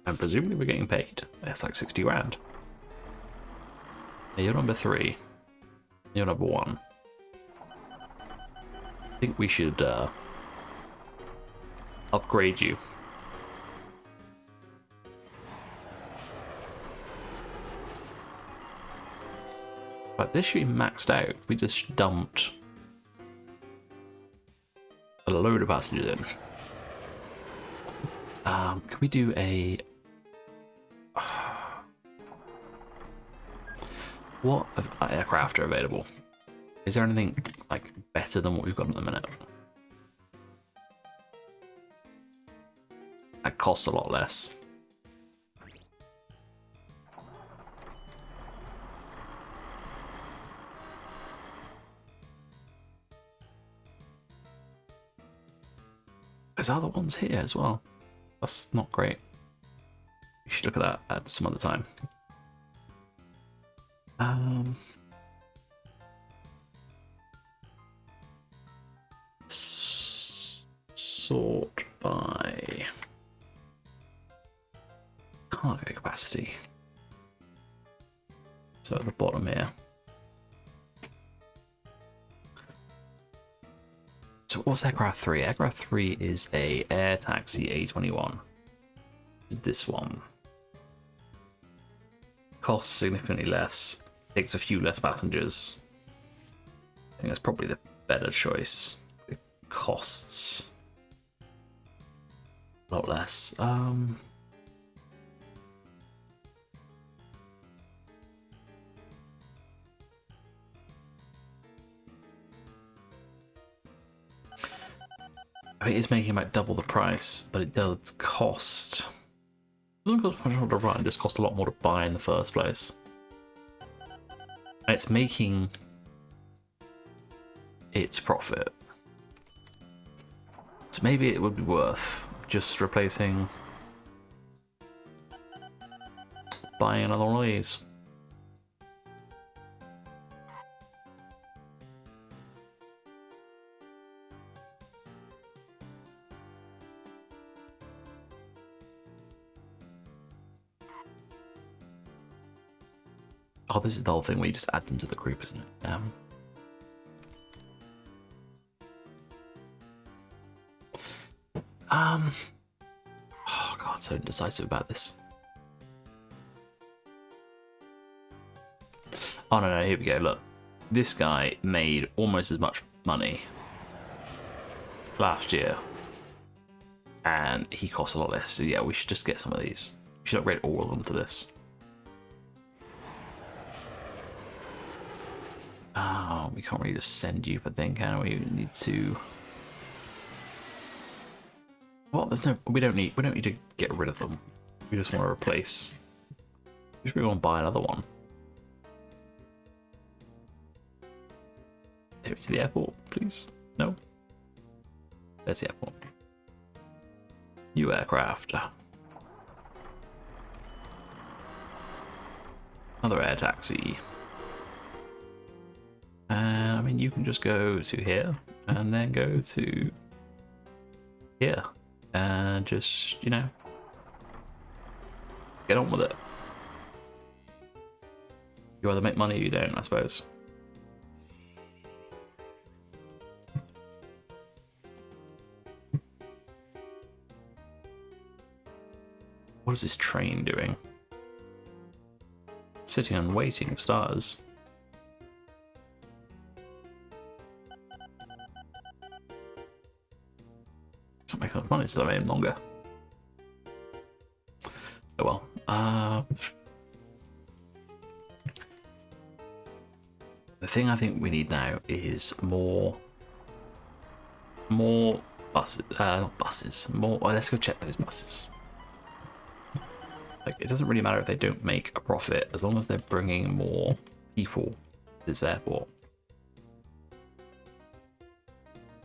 And presumably we're getting paid. That's like 60 grand. You're number 3. You're number 1. I think we should upgrade you. Right, this should be maxed out. We just dumped a load of passengers in. Can we do a... What aircraft are available? Is there anything like better than what we've got at the minute? That costs a lot less. There's other ones here as well. That's not great. We should look at that at some other time. Sort by cargo capacity. So at the bottom here. So what's aircraft 3? Aircraft 3 is a air taxi A21. This one costs significantly less, takes a few less passengers. I think that's probably the better choice. It costs a lot less. I mean, it's making about double the price, but it does cost. It doesn't cost much more to run, it just costs a lot more to buy in the first place. And it's making its profit. So maybe it would be worth just replacing, buying another one of these. Oh, this is the whole thing where you just add them to the group, isn't it? Oh god, so indecisive about this. Oh no, here we go, look. This guy made almost as much money last year. And he costs a lot less, so yeah, we should just get some of these. We should upgrade all of them to this. Oh, we can't really just send you for thing, can we? We need to. Well, there's no. We don't need to get rid of them. We just want to replace. We just really want to buy another one. Take me to the airport, please. No. There's the airport. New aircraft. Another air taxi. And I mean, you can just go to here and then go to here and just, you know, get on with it. You either make money or you don't, I suppose. What is this train doing? Sitting and waiting for stars. Not making enough money, so I made him longer. Oh well. The thing I think we need now is more buses. Not buses. More. Well, let's go check those buses. Like, it doesn't really matter if they don't make a profit as long as they're bringing more people to this airport.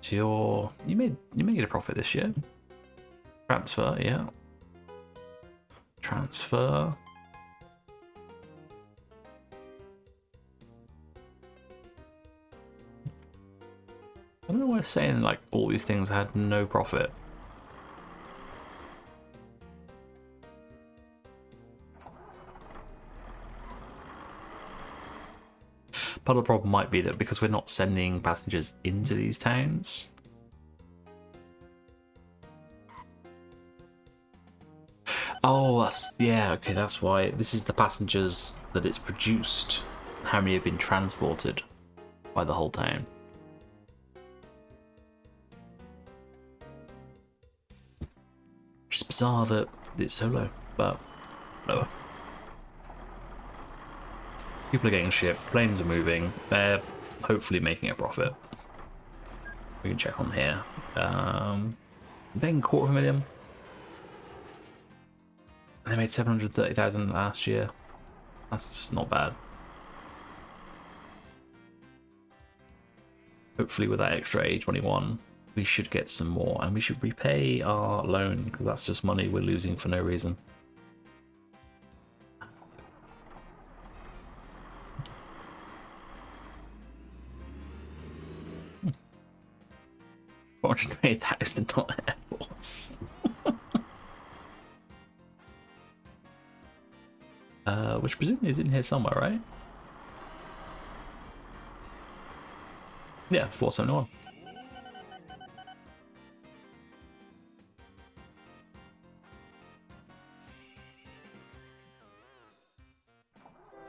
So you made a profit this year. Transfer, yeah. Transfer. I don't know why it's saying like all these things had no profit. Part of the problem might be that because we're not sending passengers into these towns. Oh, yeah, okay, that's why. This is the passengers that it's produced. How many have been transported by the whole town. Which is bizarre that it's so low, but whatever. People are getting shipped, planes are moving, they're hopefully making a profit. We can check on here. Making $250,000. They made 730,000 last year. That's not bad. Hopefully with that extra A21, we should get some more, and we should repay our loan, because that's just money we're losing for no reason. $420,000 airports. Which presumably is in here somewhere, right? Yeah, 471.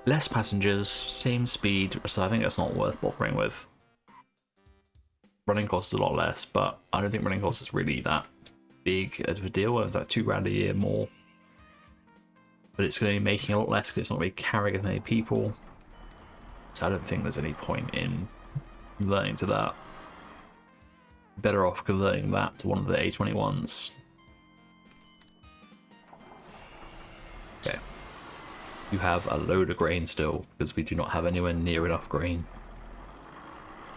Less passengers, same speed, so I think that's not worth bothering with. Running costs a lot less, but I don't think running costs is really that big of a deal. It's like $2,000 a year more. But it's going to be making a lot less because it's not really carrying as many people. So I don't think there's any point in converting to that. Better off converting that to one of the A21s. Okay. You have a load of grain still, because we do not have anywhere near enough grain.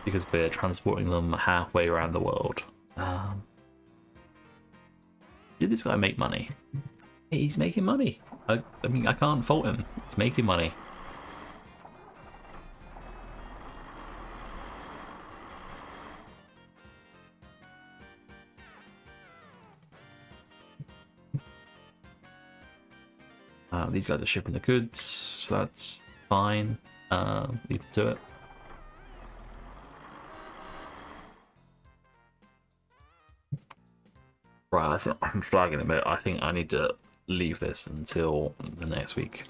Because we're transporting them halfway around the world. Did this guy make money? He's making money. I mean, I can't fault him. He's making money. These guys are shipping the goods, so that's fine. Leave them to it. Right, I think I'm flagging a bit. I think I need to leave this until the next week.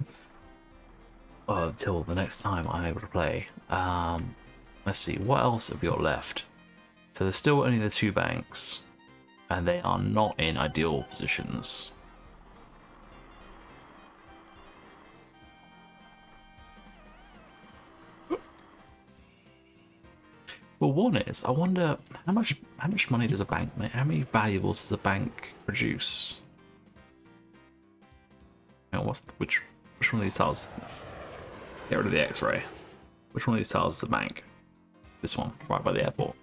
Until the next time I'm able to play. Let's see, what else have we got left? So there's still only the 2 banks, and they are not in ideal positions. Well, one is, I wonder how much money does a bank make? How many valuables does a bank produce? Which one of these tiles? Get rid of the X-ray. Which one of these tiles is the bank? This one, right by the airport.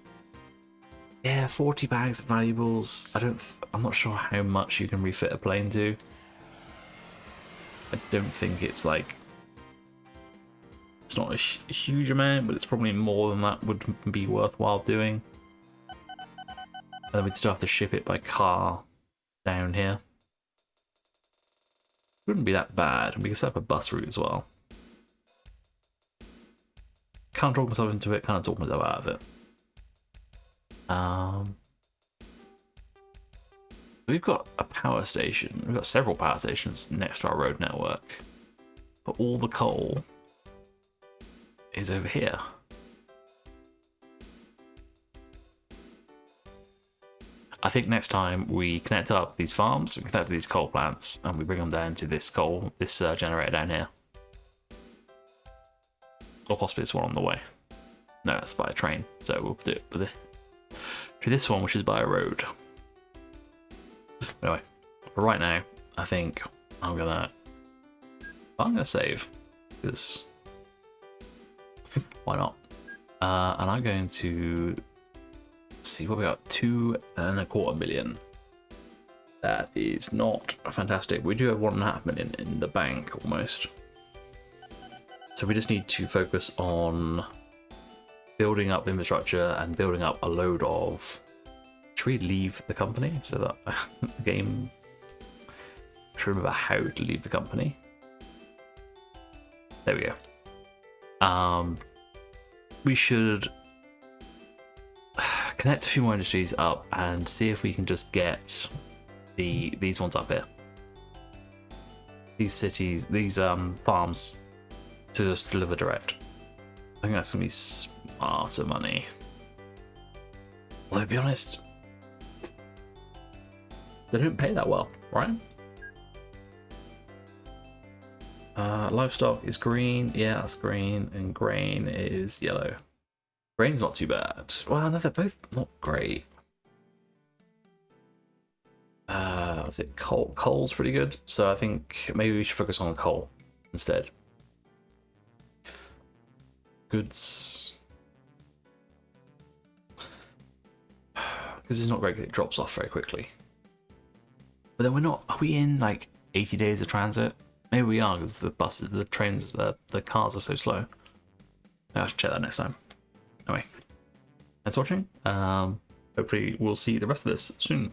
Yeah, 40 bags of valuables. I'm not sure how much you can refit a plane to. I don't think it's like. It's not a huge amount, but it's probably more than that would be worthwhile doing. And then we'd still have to ship it by car down here. Wouldn't be that bad. We can set up a bus route as well. Can't talk myself into it, can't talk myself out of it. We've got a power station. We've got several power stations next to our road network. But all the coal is over here. I think next time we connect up these farms, we connect to these coal plants, and we bring them down to this generator down here. Or possibly this one on the way. No, that's by a train, so we'll do it to this one, which is by a road. Anyway, for right now, I think I'm gonna save, because why not? And I'm going to see what we got. 2.25 million. That is not fantastic. We do have 1.5 million in the bank almost. So we just need to focus on building up infrastructure and building up a load of. Should we leave the company so that the game? I should remember how to leave the company. There we go. We should connect a few more industries up and see if we can just get these ones up here. These cities, these farms, to just deliver direct. I think that's gonna be smarter money. Although, to be honest, they don't pay that well, right? Livestock is green. Yeah, that's green. And grain is yellow. Grain's not too bad. Well, no, they're both not great. What's it? Coal. Coal's pretty good. So I think maybe we should focus on coal instead. Goods. Because it's not great because it drops off very quickly. But then we're not. Are we in like 80 days of transit? Maybe we are because the buses, the trains, the cars are so slow. I should check that next time. Anyway, thanks for watching. Hopefully we'll see the rest of this soon.